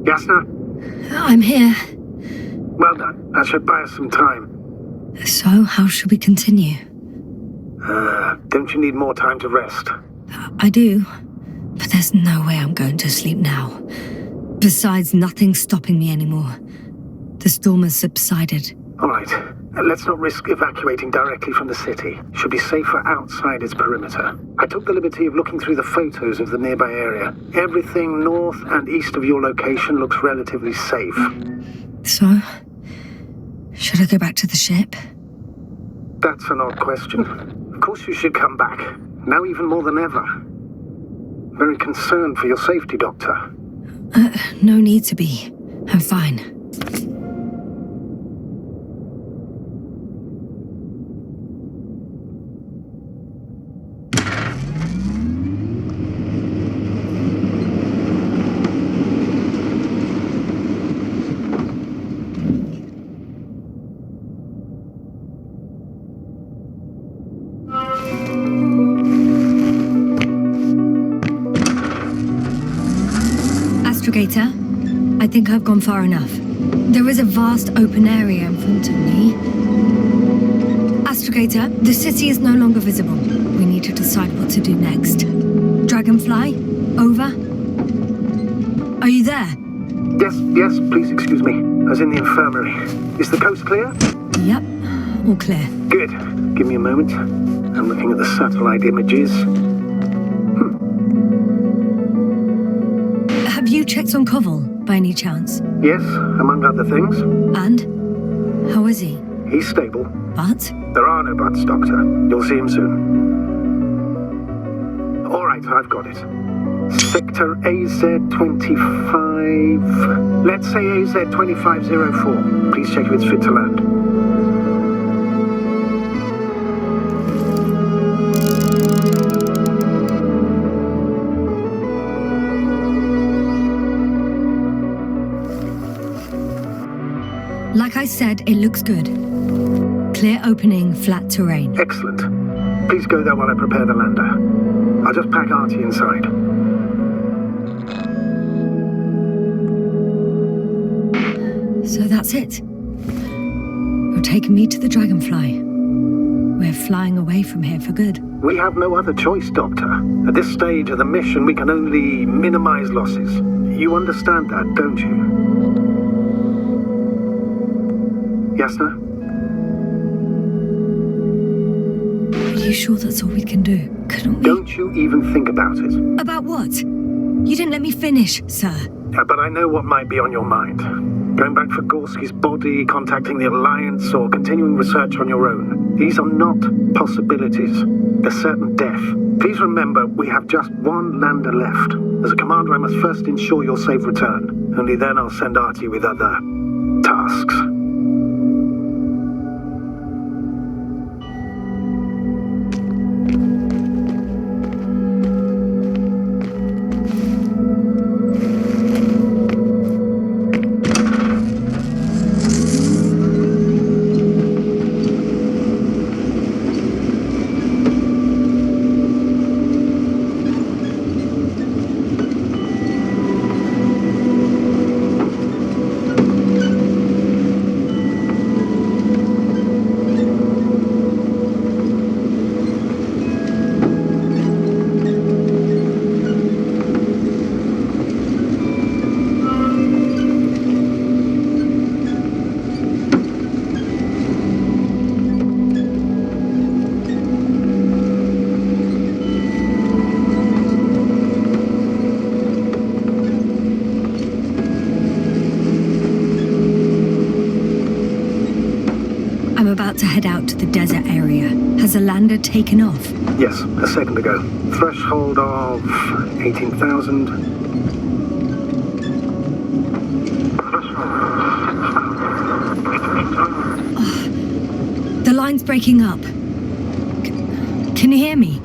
[SPEAKER 1] Jasna?
[SPEAKER 2] I'm here.
[SPEAKER 1] Well done. That should buy us some time.
[SPEAKER 2] So, how should we continue?
[SPEAKER 1] Don't you need more time to rest?
[SPEAKER 2] I do. But there's no way I'm going to sleep now. Besides, nothing's stopping me anymore. The storm has subsided.
[SPEAKER 1] All right. Let's not risk evacuating directly from the city. Should be safer outside its perimeter. I took the liberty of looking through the photos of the nearby area. Everything north and east of your location looks relatively safe.
[SPEAKER 2] So? Should I go back to the ship?
[SPEAKER 1] That's an odd question. Of course you should come back. Now even more than ever. Very concerned for your safety, Doctor.
[SPEAKER 2] No need to be. I'm fine. Astrogator, I think I've gone far enough. There is a vast open area in front of me. Astrogator, the city is no longer visible. We need to decide what to do next. Dragonfly, over. Are you there?
[SPEAKER 1] Yes, please excuse me. I was in the infirmary. Is the coast clear?
[SPEAKER 2] Yep, all clear.
[SPEAKER 1] Good. Give me a moment. I'm looking at the satellite images.
[SPEAKER 2] Have you checked on Koval, by any chance?
[SPEAKER 1] Yes, among other things.
[SPEAKER 2] And? How is he?
[SPEAKER 1] He's stable.
[SPEAKER 2] But?
[SPEAKER 1] There are no buts, Doctor. You'll see him soon. All right, I've got it. Sector AZ-25... Let's say AZ-2504. Please check if it's fit to land.
[SPEAKER 2] Like I said, it looks good. Clear opening, flat terrain.
[SPEAKER 1] Excellent. Please go there while I prepare the lander. I'll just pack Artie inside.
[SPEAKER 2] So that's it. You're taking me to the Dragonfly. We're flying away from here for good.
[SPEAKER 1] We have no other choice, Doctor. At this stage of the mission, we can only minimize losses. You understand that, don't you? Yes, sir?
[SPEAKER 2] Are you sure that's all we can do? Couldn't we?
[SPEAKER 1] Don't you even think about it.
[SPEAKER 2] About what? You didn't let me finish, sir.
[SPEAKER 1] But I know what might be on your mind. Going back for Gorski's body, contacting the Alliance, or continuing research on your own. These are not possibilities. They're certain death. Please remember, we have just one lander left. As a commander, I must first ensure your safe return. Only then I'll send Artie with other tasks.
[SPEAKER 2] I'm about to head out to the desert area. Has a lander taken off?
[SPEAKER 1] Yes, a second ago. Threshold of 18,000.
[SPEAKER 2] The line's breaking up. Can you hear me?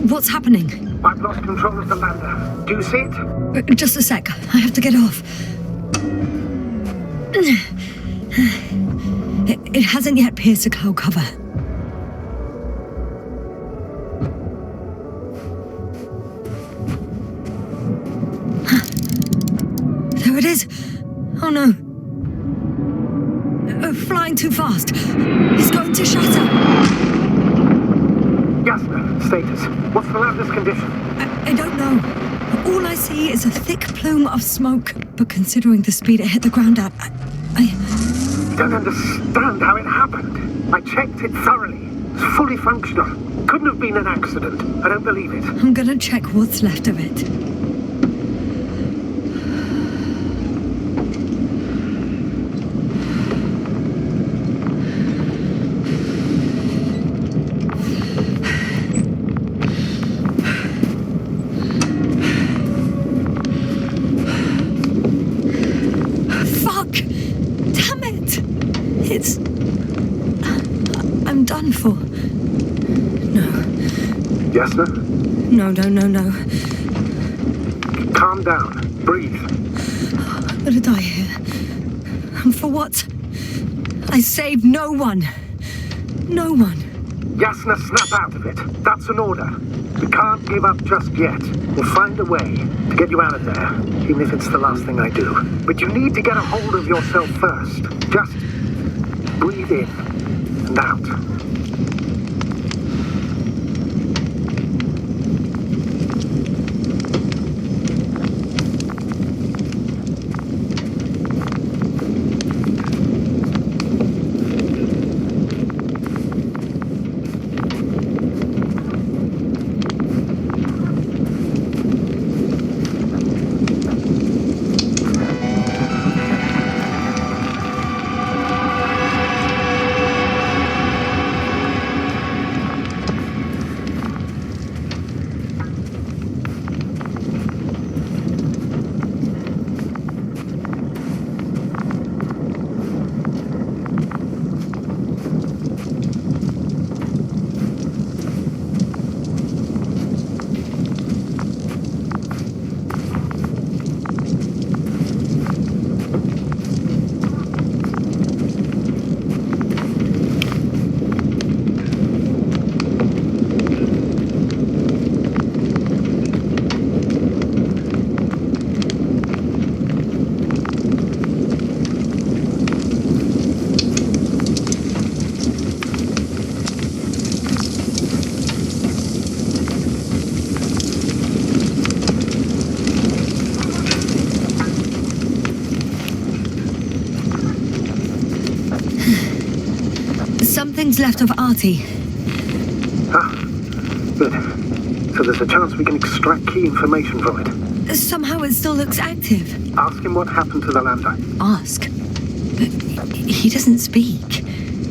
[SPEAKER 2] What's happening?
[SPEAKER 1] I've lost control of the lander. Do you see it?
[SPEAKER 2] Just a sec. I have to get off. It hasn't yet pierced a cloud cover. There it is. Oh no. Flying too fast. It's going to shatter.
[SPEAKER 1] Jasper, status. What's the lander's condition?
[SPEAKER 2] I don't know. All I see is a thick plume of smoke. But considering the speed it hit the ground at, I
[SPEAKER 1] don't understand how it happened. I checked it thoroughly. It's fully functional. Couldn't have been an accident. I don't believe it.
[SPEAKER 2] I'm gonna check what's left of it. I'm done for. No.
[SPEAKER 1] Yes, sir?
[SPEAKER 2] No.
[SPEAKER 1] Calm down. Breathe.
[SPEAKER 2] I'm gonna die here. For what? I saved no one. No one.
[SPEAKER 1] Yasna, snap out of it. That's an order. We can't give up just yet. We'll find a way to get you out of there, even if it's the last thing I do. But you need to get a hold of yourself first. Just breathe in and out.
[SPEAKER 2] Something's left of Artie.
[SPEAKER 1] Ah, good. So there's a chance we can extract key information from it.
[SPEAKER 2] Somehow it still looks active.
[SPEAKER 1] Ask him what happened to the lander.
[SPEAKER 2] Ask? But he doesn't speak.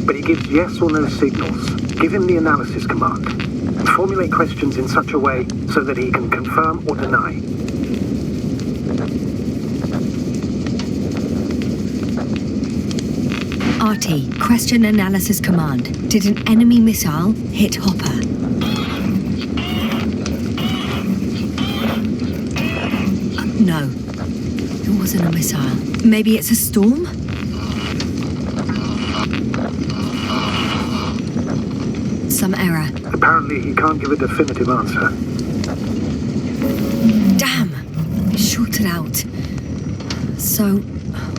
[SPEAKER 1] But he gives yes or no signals. Give him the analysis command. And formulate questions in such a way so that he can confirm or deny.
[SPEAKER 2] Artie, question analysis command. Did an enemy missile hit Hopper? No. It wasn't a missile. Maybe it's a storm? Some error.
[SPEAKER 1] Apparently he can't give a definitive answer.
[SPEAKER 2] Damn! It shorted out. So,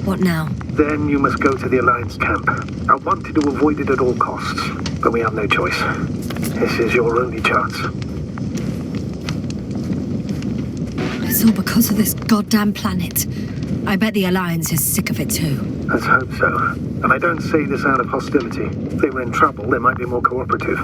[SPEAKER 2] what now?
[SPEAKER 1] Then you must go to the Alliance camp. I wanted to avoid it at all costs, but we have no choice. This is your only chance.
[SPEAKER 2] It's all because of this goddamn planet. I bet the Alliance is sick of it too.
[SPEAKER 1] Let's hope so. And I don't say this out of hostility. If they were in trouble, they might be more cooperative.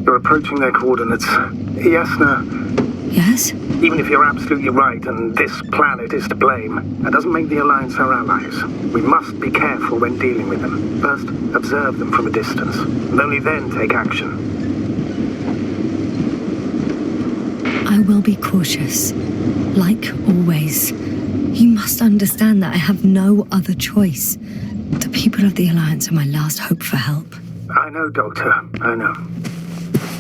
[SPEAKER 1] You're approaching their coordinates. Yasna,
[SPEAKER 2] Yes?
[SPEAKER 1] even if you're absolutely right and this planet is to blame, that doesn't make the Alliance our allies. We must be careful when dealing with them. First, observe them from a distance, and only then take action.
[SPEAKER 2] I will be cautious. Like always. You must understand that I have no other choice. The people of the Alliance are my last hope for help.
[SPEAKER 1] I know, Doctor. I know.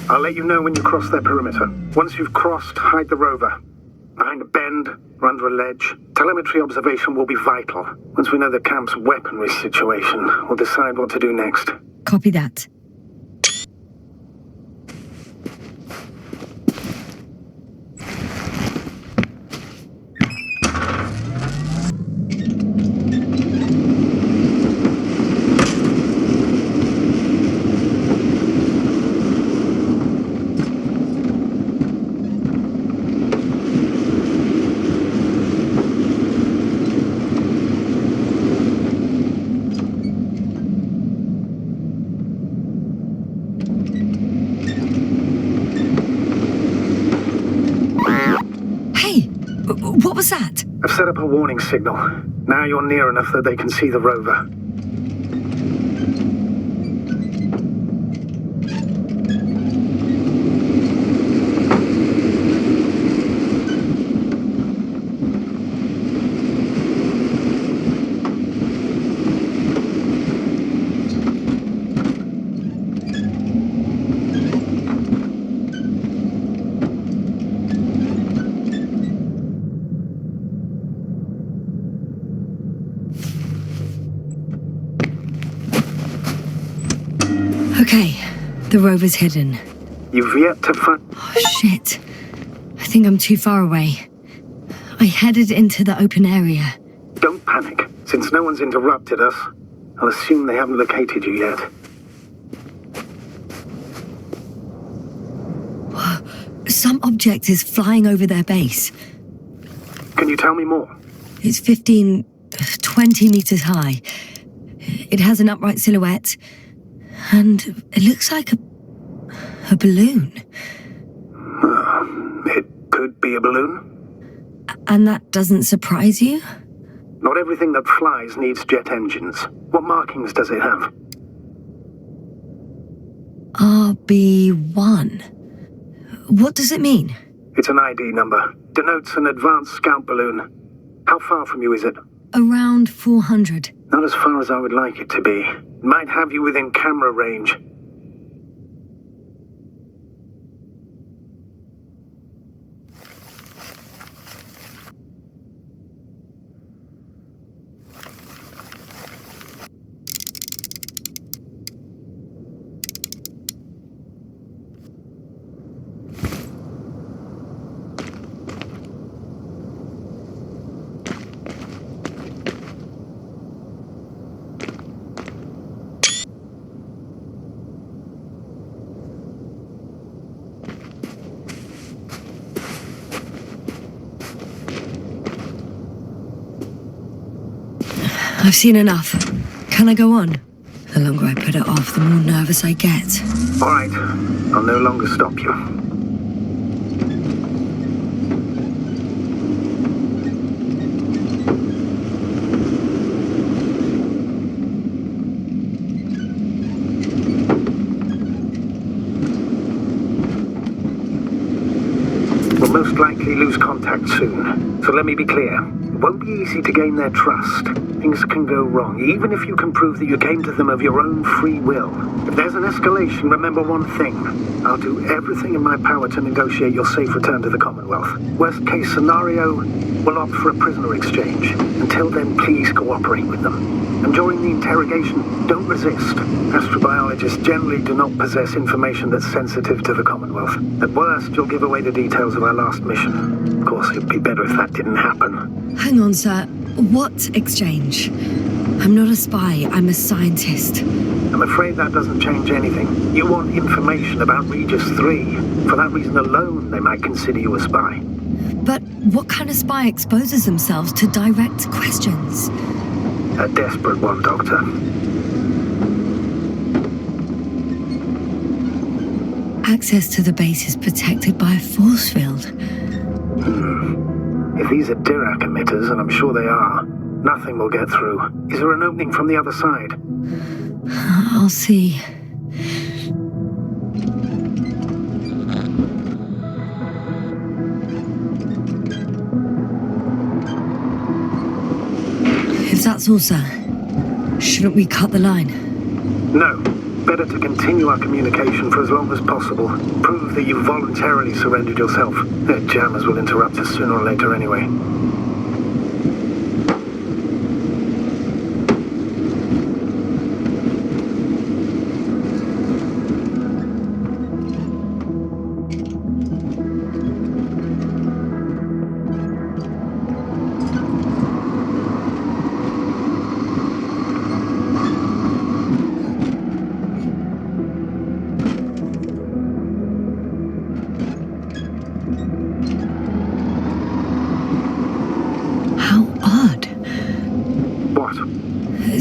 [SPEAKER 1] I'll let you know when you cross their perimeter. Once you've crossed, hide the rover. Behind a bend, or under a ledge. Telemetry observation will be vital. Once we know the camp's weaponry situation, we'll decide what to do next.
[SPEAKER 2] Copy that. What was that?
[SPEAKER 1] I've set up a warning signal. Now you're near enough that they can see the rover.
[SPEAKER 2] The rover's hidden.
[SPEAKER 1] You've yet to find...
[SPEAKER 2] Oh, shit. I think I'm too far away. I headed into the open area.
[SPEAKER 1] Don't panic. Since no one's interrupted us, I'll assume they haven't located you yet.
[SPEAKER 2] Some object is flying over their base.
[SPEAKER 1] Can you tell me more?
[SPEAKER 2] It's 15, 20 meters high. It has an upright silhouette, and it looks like a balloon.
[SPEAKER 1] It could be a balloon.
[SPEAKER 2] And that doesn't surprise you?
[SPEAKER 1] Not everything that flies needs jet engines. What markings does it have?
[SPEAKER 2] RB1. What does it mean?
[SPEAKER 1] It's an ID number. Denotes an advanced scout balloon. How far from you is it?
[SPEAKER 2] Around 400.
[SPEAKER 1] Not as far as I would like it to be. It might have you within camera range.
[SPEAKER 2] I've seen enough. Can I go on? The longer I put it off, the more nervous I get.
[SPEAKER 1] All right. I'll no longer stop you. We'll most likely lose contact soon. So let me be clear. It won't be easy to gain their trust. Things can go wrong, even if you can prove that you came to them of your own free will. If there's an escalation, remember one thing. I'll do everything in my power to negotiate your safe return to the Commonwealth. Worst case scenario, we'll opt for a prisoner exchange. Until then, please cooperate with them. And during the interrogation, don't resist. Astrobiologists generally do not possess information that's sensitive to the Commonwealth. At worst, you'll give away the details of our last mission. Of course, it'd be better if that didn't happen.
[SPEAKER 2] Hang on, sir. What exchange? I'm not a spy, I'm a scientist.
[SPEAKER 1] I'm afraid that doesn't change anything. You want information about Regis 3. For that reason alone, they might consider you a spy.
[SPEAKER 2] But what kind of spy exposes themselves to direct questions?
[SPEAKER 1] A desperate one, Doctor.
[SPEAKER 2] Access to the base is protected by a force field.
[SPEAKER 1] If these are Dirac emitters, and I'm sure they are, nothing will get through. Is there an opening from the other side?
[SPEAKER 2] I'll see. If that's all, sir, shouldn't we cut the line?
[SPEAKER 1] No. Better to continue our communication for as long as possible. Prove that you voluntarily surrendered yourself. Their jammers will interrupt us sooner or later anyway.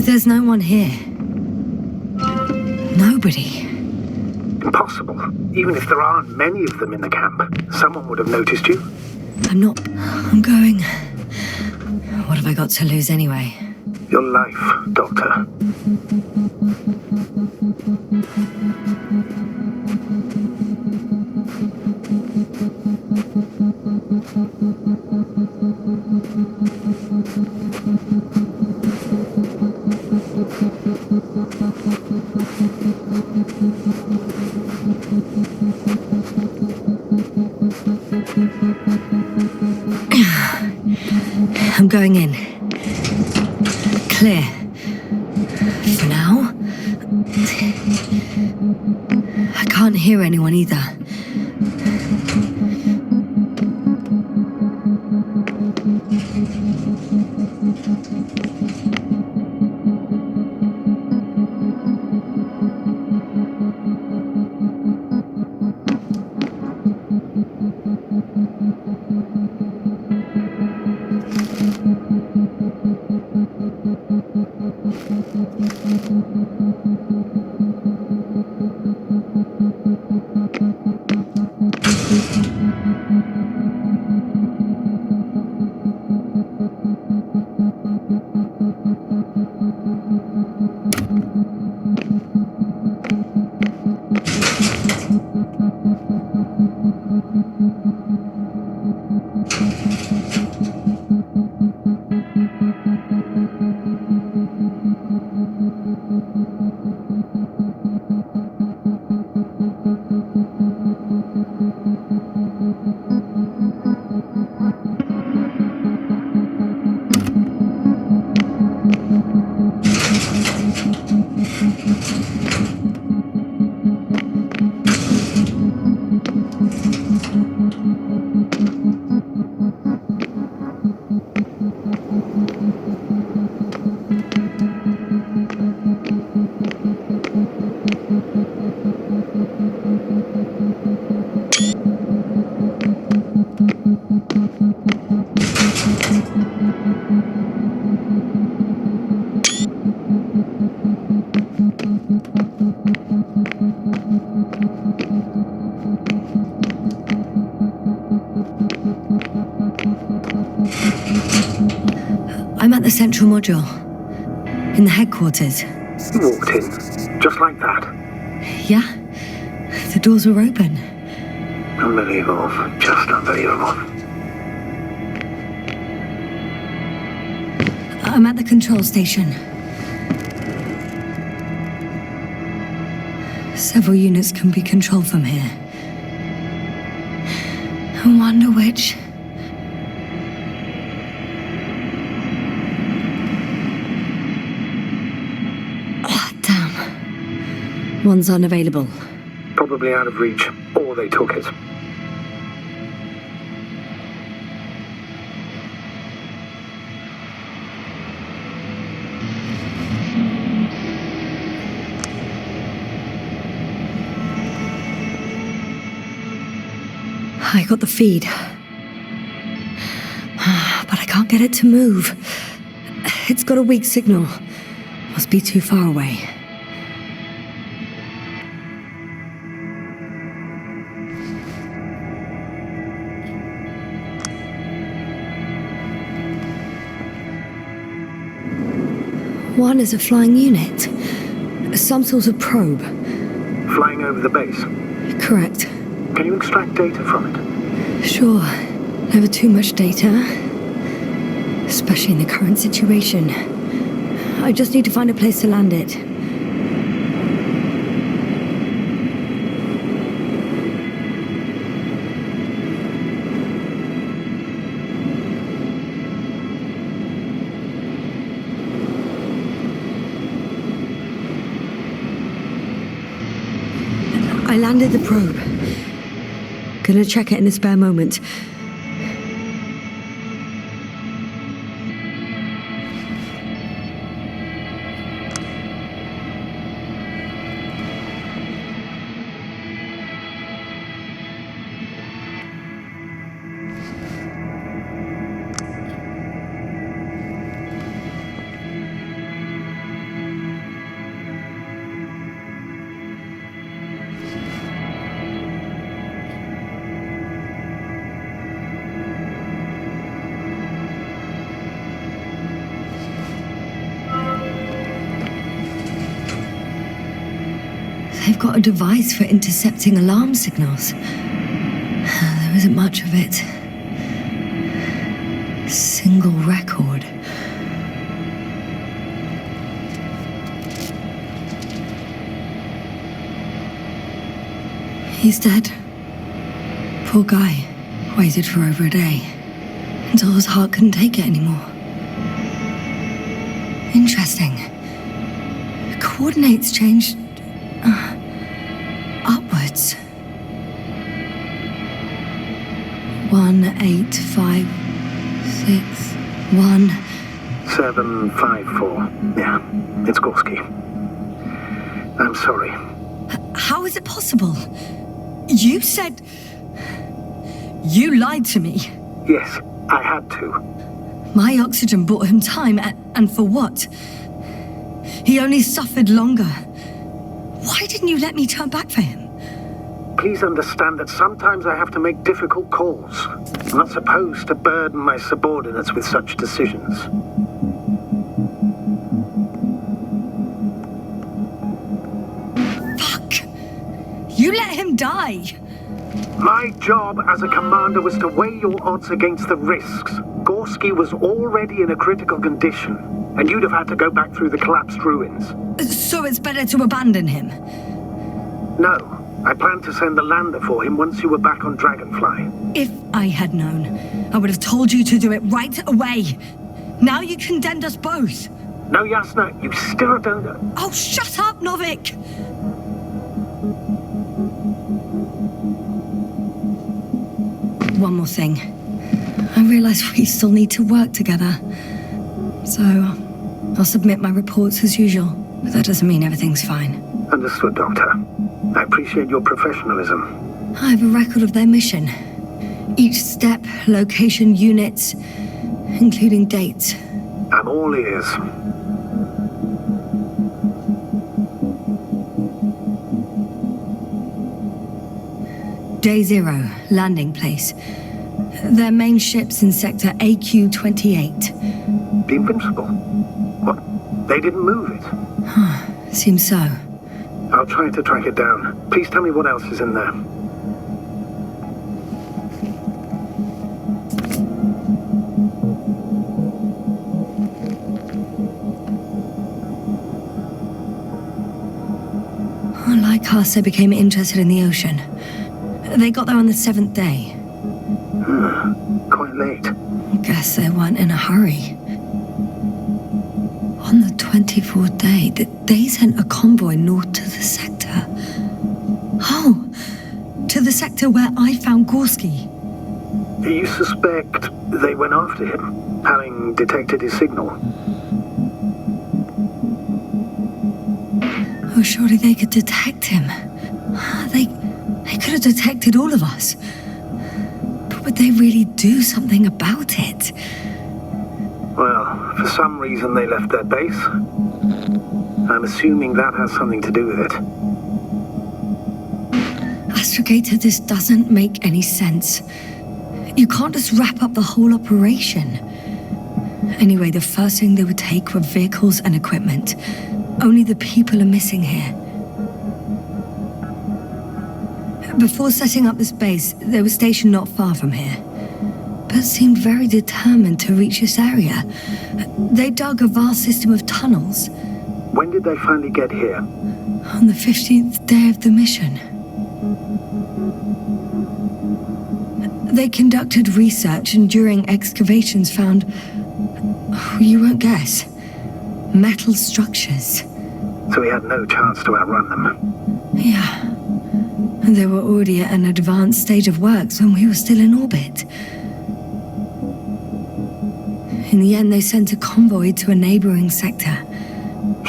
[SPEAKER 2] There's no one here. Nobody.
[SPEAKER 1] Impossible. Even if there aren't many of them in the camp, someone would have noticed you.
[SPEAKER 2] I'm going. What have I got to lose anyway?
[SPEAKER 1] Your life, Doctor.
[SPEAKER 2] I'm going in. Clear. For now. I can't hear anyone either. I'm at the central module, in the headquarters.
[SPEAKER 1] You walked in, just like that.
[SPEAKER 2] Yeah, the doors were open.
[SPEAKER 1] Unbelievable, just unbelievable.
[SPEAKER 2] I'm at the control station. Several units can be controlled from here. I wonder which. Oh, damn. One's unavailable.
[SPEAKER 1] Probably out of reach, or they took it.
[SPEAKER 2] I got the feed, but I can't get it to move. It's got a weak signal. Must be too far away. One is a flying unit. Some sort of probe.
[SPEAKER 1] Flying over the base.
[SPEAKER 2] Correct.
[SPEAKER 1] Can you extract data from it?
[SPEAKER 2] Sure. Never too much data. Especially in the current situation. I just need to find a place to land it. I landed the probe. Gonna check it in a spare moment. They've got a device for intercepting alarm signals. There isn't much of it. Single record. He's dead. Poor guy. Waited for over a day. Until his heart couldn't take it anymore. Interesting. The coordinates changed. coordinates. 1856
[SPEAKER 1] 754. Yeah, it's Gorski. I'm sorry.
[SPEAKER 2] How is it possible? You said... You lied to me.
[SPEAKER 1] Yes, I had to.
[SPEAKER 2] My oxygen bought him time, and for what? He only suffered longer. Why didn't you let me turn back for him?
[SPEAKER 1] Please understand that sometimes I have to make difficult calls. I'm not supposed to burden my subordinates with such decisions.
[SPEAKER 2] Fuck! You let him die!
[SPEAKER 1] My job as a commander was to weigh your odds against the risks. Gorski was already in a critical condition, and you'd have had to go back through the collapsed ruins.
[SPEAKER 2] So it's better to abandon him?
[SPEAKER 1] No, I planned to send the lander for him once you were back on Dragonfly.
[SPEAKER 2] If I had known, I would have told you to do it right away. Now you condemned us both.
[SPEAKER 1] No, Yasna, you still don't...
[SPEAKER 2] Oh, shut up, Novik! One more thing. I realize we still need to work together. So, I'll submit my reports as usual. But that doesn't mean everything's fine.
[SPEAKER 1] Understood, Doctor. I appreciate your professionalism.
[SPEAKER 2] I have a record of their mission. Each step, location, units, including dates.
[SPEAKER 1] I'm all ears.
[SPEAKER 2] Day 0, landing place. Their main ship's in sector AQ-28.
[SPEAKER 1] The Invincible? What? They didn't move it?
[SPEAKER 2] Seems so.
[SPEAKER 1] I'll try to track it down. Please tell me what else is in there.
[SPEAKER 2] Like us, they became interested in the ocean. They got there on the 7th day.
[SPEAKER 1] Quite late.
[SPEAKER 2] Guess they weren't in a hurry. On the 24th day, they sent a convoy north to the sector. Oh, to the sector where I found Gorski.
[SPEAKER 1] You suspect they went after him, having detected his signal?
[SPEAKER 2] Oh, surely they could detect him. They could have detected all of us. But would they really do something about it?
[SPEAKER 1] Well, for some reason they left their base. I'm assuming that has something to do with it.
[SPEAKER 2] Astrogator, this doesn't make any sense. You can't just wrap up the whole operation. Anyway, the first thing they would take were vehicles and equipment. Only the people are missing here. Before setting up this base, they were stationed not far from here, but seemed very determined to reach this area. They dug a vast system of tunnels.
[SPEAKER 1] When did they finally get here?
[SPEAKER 2] On the 15th day of the mission. They conducted research and during excavations found, you won't guess, metal structures.
[SPEAKER 1] So we had no chance to outrun them.
[SPEAKER 2] Yeah. And they were already at an advanced stage of works when we were still in orbit. In the end, they sent a convoy to a neighboring sector.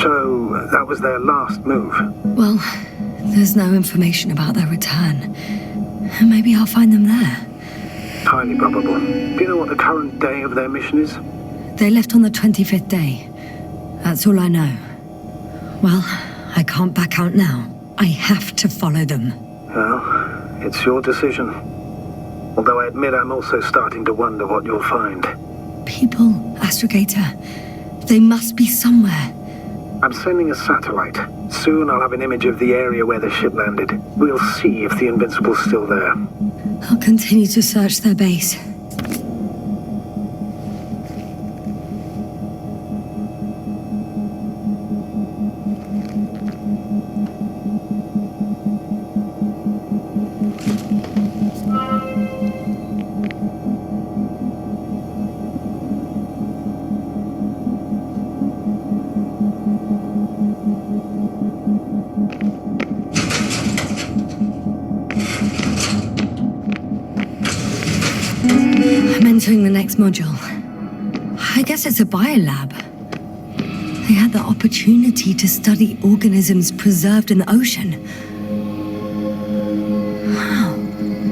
[SPEAKER 1] So that was their last move?
[SPEAKER 2] Well, there's no information about their return. Maybe I'll find them there.
[SPEAKER 1] Highly probable. Do you know what the current day of their mission is?
[SPEAKER 2] They left on the 25th day. That's all I know. Well, I can't back out now. I have to follow them.
[SPEAKER 1] Well, it's your decision. Although I admit I'm also starting to wonder what you'll find.
[SPEAKER 2] People, Astrogator. They must be somewhere.
[SPEAKER 1] I'm sending a satellite. Soon I'll have an image of the area where the ship landed. We'll see if the Invincible's still there.
[SPEAKER 2] I'll continue to search their base. I'm entering the next module. I guess it's a biolab. They had the opportunity to study organisms preserved in the ocean. Wow.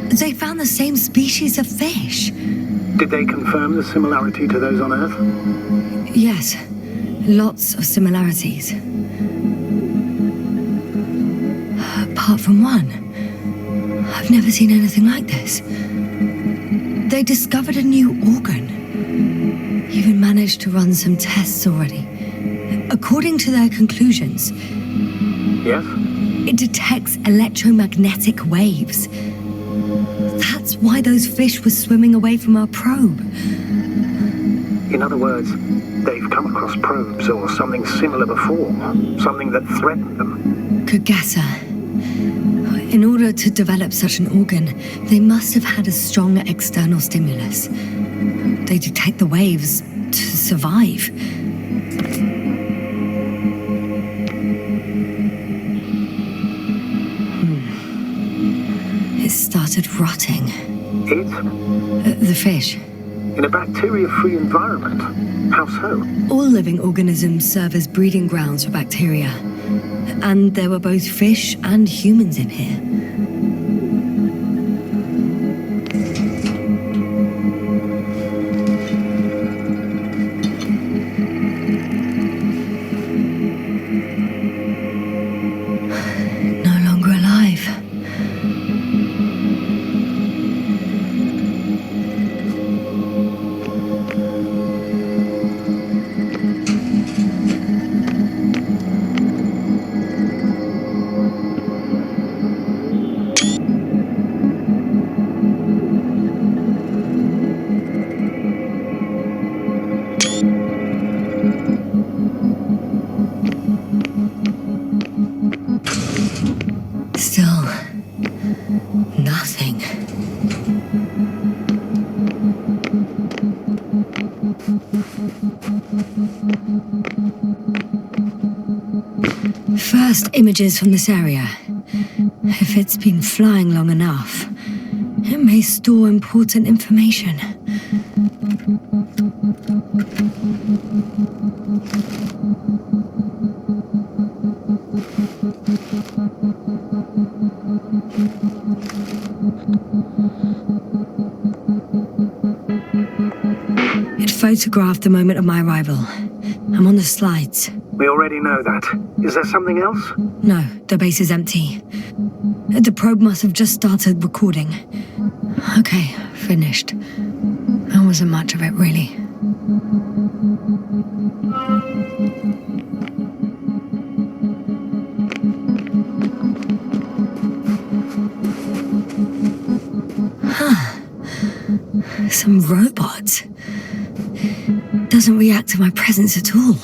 [SPEAKER 2] They found the same species of fish.
[SPEAKER 1] Did they confirm the similarity to those on Earth?
[SPEAKER 2] Yes, lots of similarities. Apart from one. I've never seen anything like this. They discovered a new organ. Even managed to run some tests already. According to their conclusions,
[SPEAKER 1] Yes?
[SPEAKER 2] it detects electromagnetic waves. That's why those fish were swimming away from our probe.
[SPEAKER 1] In other words, they've come across probes or something similar before. Something that threatened them.
[SPEAKER 2] Good guesser. In order to develop such an organ, they must have had a strong external stimulus. They detect the waves to survive. It started rotting.
[SPEAKER 1] It?
[SPEAKER 2] The fish.
[SPEAKER 1] In a bacteria-free environment? How so?
[SPEAKER 2] All living organisms serve as breeding grounds for bacteria. And there were both fish and humans in here. No longer alive. Still, nothing. First images from this area. If it's been flying long enough, it may store important information. It photographed the moment of my arrival. I'm on the slides.
[SPEAKER 1] We already know that. Is there something else?
[SPEAKER 2] No, the base is empty. The probe must have just started recording. Okay, finished. There wasn't much of it, really. Some robot. Doesn't react to my presence at all.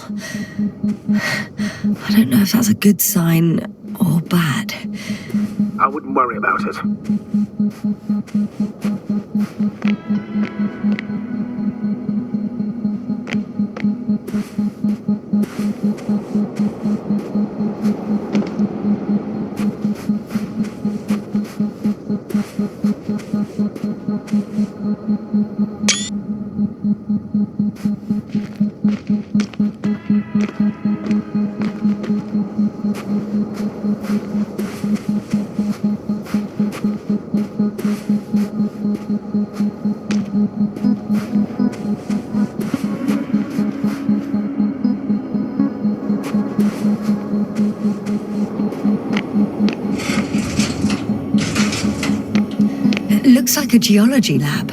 [SPEAKER 2] I don't know if that's a good sign or bad.
[SPEAKER 1] I wouldn't worry about it. It looks like a geology lab.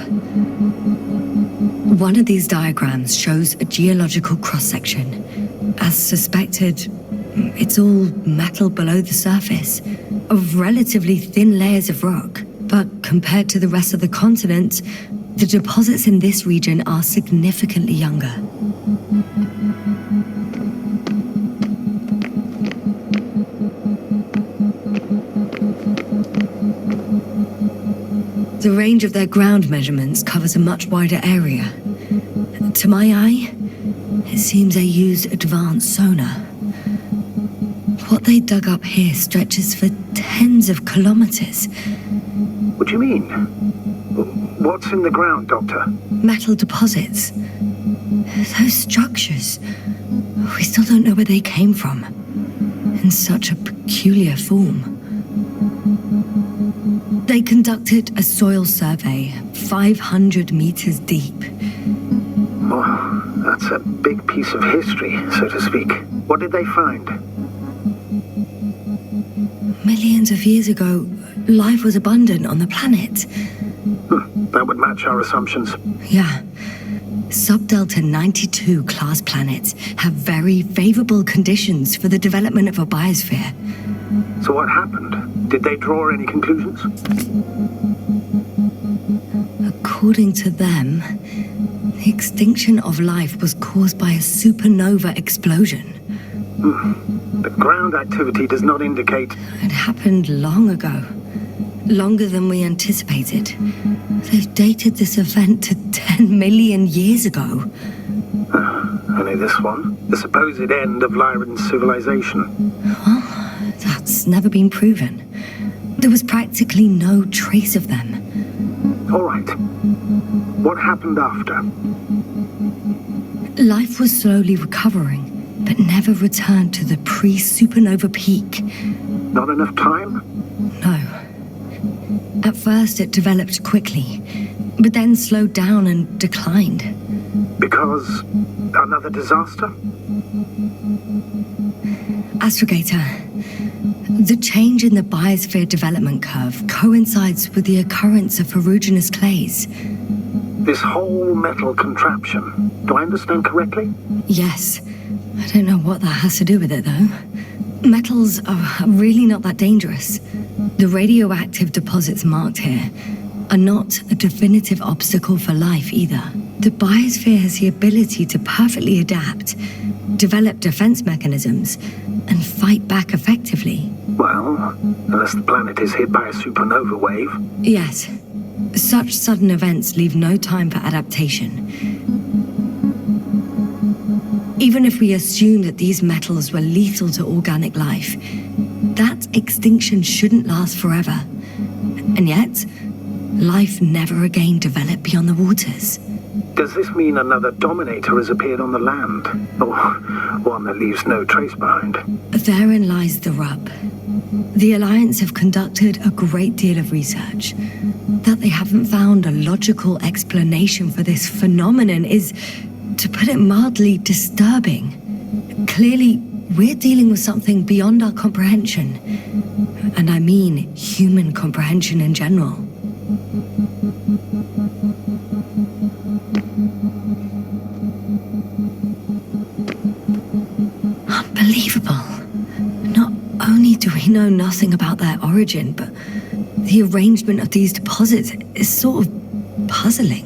[SPEAKER 1] One of these diagrams shows a geological cross-section. As suspected, it's all metal below the surface, of relatively thin layers of rock. But compared to the rest of the continent, the deposits in this region are significantly younger. The range of their ground measurements covers a much wider area. To my eye, it seems they use advanced sonar. What they dug up here stretches for tens of kilometers. What do you mean? What's in the ground, Doctor?
[SPEAKER 2] Metal deposits. Those structures. We still don't know where they came from. In such a peculiar form. They conducted a soil survey, 500 meters deep.
[SPEAKER 1] Oh, that's a big piece of history, so to speak. What did they find?
[SPEAKER 2] Millions of years ago, life was abundant on the planet.
[SPEAKER 1] That would match our assumptions.
[SPEAKER 2] Yeah. Subdelta 92 class planets have very favorable conditions for the development of a biosphere.
[SPEAKER 1] So what happened? Did they draw any conclusions?
[SPEAKER 2] According to them, the extinction of life was caused by a supernova explosion.
[SPEAKER 1] The ground activity does not indicate...
[SPEAKER 2] It happened long ago. Longer than we anticipated. They've dated this event to 10 million years ago.
[SPEAKER 1] Only this one? The supposed end of Lyran's civilization.
[SPEAKER 2] Well, that's never been proven. There was practically no trace of them.
[SPEAKER 1] All right. What happened after?
[SPEAKER 2] Life was slowly recovering, but never returned to the pre-supernova peak.
[SPEAKER 1] Not enough time?
[SPEAKER 2] No. At first it developed quickly, but then slowed down and declined.
[SPEAKER 1] Because another disaster?
[SPEAKER 2] Astrogator, the change in the biosphere development curve coincides with the occurrence of ferruginous clays.
[SPEAKER 1] This whole metal contraption, do I understand correctly?
[SPEAKER 2] Yes. I don't know what that has to do with it, though. Metals are really not that dangerous. The radioactive deposits marked here are not a definitive obstacle for life either. The biosphere has the ability to perfectly adapt, develop defense mechanisms, and fight back effectively.
[SPEAKER 1] Well, unless the planet is hit by a supernova wave.
[SPEAKER 2] Yes. Such sudden events leave no time for adaptation. Even if we assume that these metals were lethal to organic life, that extinction shouldn't last forever. And yet, life never again developed beyond the waters.
[SPEAKER 1] Does this mean another dominator has appeared on the land? Or one that leaves no trace behind?
[SPEAKER 2] Therein lies the rub. The Alliance have conducted a great deal of research. That they haven't found a logical explanation for this phenomenon is, to put it mildly, disturbing. Clearly, we're dealing with something beyond our comprehension. And I mean human comprehension in general. Unbelievable. Not only do we know nothing about their origin, but the arrangement of these deposits is sort of puzzling.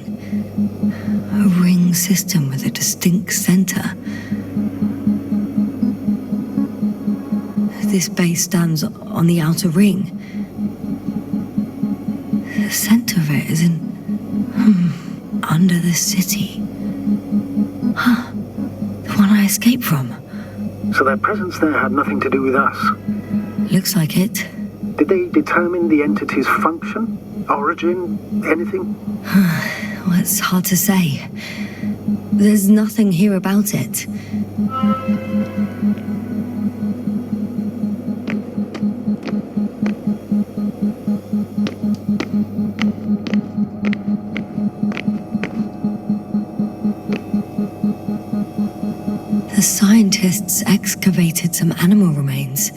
[SPEAKER 2] A ring system with a distinct center. This base stands on the outer ring. The center of it is under the city. Huh. The one I escaped from.
[SPEAKER 1] So their presence there had nothing to do with us?
[SPEAKER 2] Looks like it.
[SPEAKER 1] Did they determine the entity's function? Origin? Anything?
[SPEAKER 2] Well, it's hard to say. There's nothing here about it. The scientists excavated some animal remains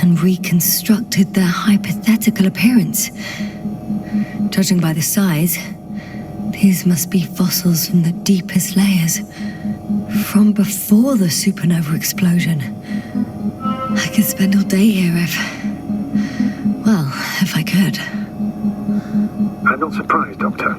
[SPEAKER 2] and reconstructed their hypothetical appearance. Judging by the size, these must be fossils from the deepest layers, from before the supernova explosion. I could spend all day here if I could.
[SPEAKER 1] I'm not surprised, Doctor.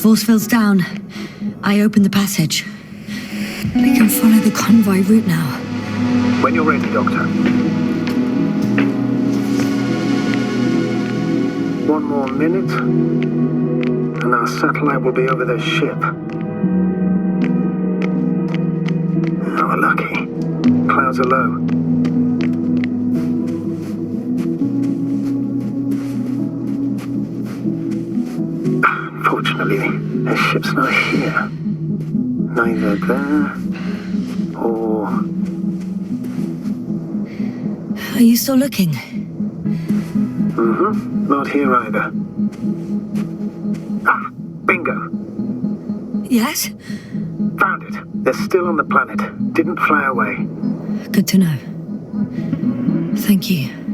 [SPEAKER 2] force field's down. I open the passage. We can follow the convoy route now.
[SPEAKER 1] When you're ready, Doctor. One more minute, and our satellite will be over the ship. Oh, we're lucky. Clouds are low. Unfortunately, the ship's not here. Neither there or...
[SPEAKER 2] Are you still looking?
[SPEAKER 1] Not here either. Ah, bingo.
[SPEAKER 2] Yes?
[SPEAKER 1] Found it. They're still on the planet. Didn't fly away.
[SPEAKER 2] Good to know. Thank you.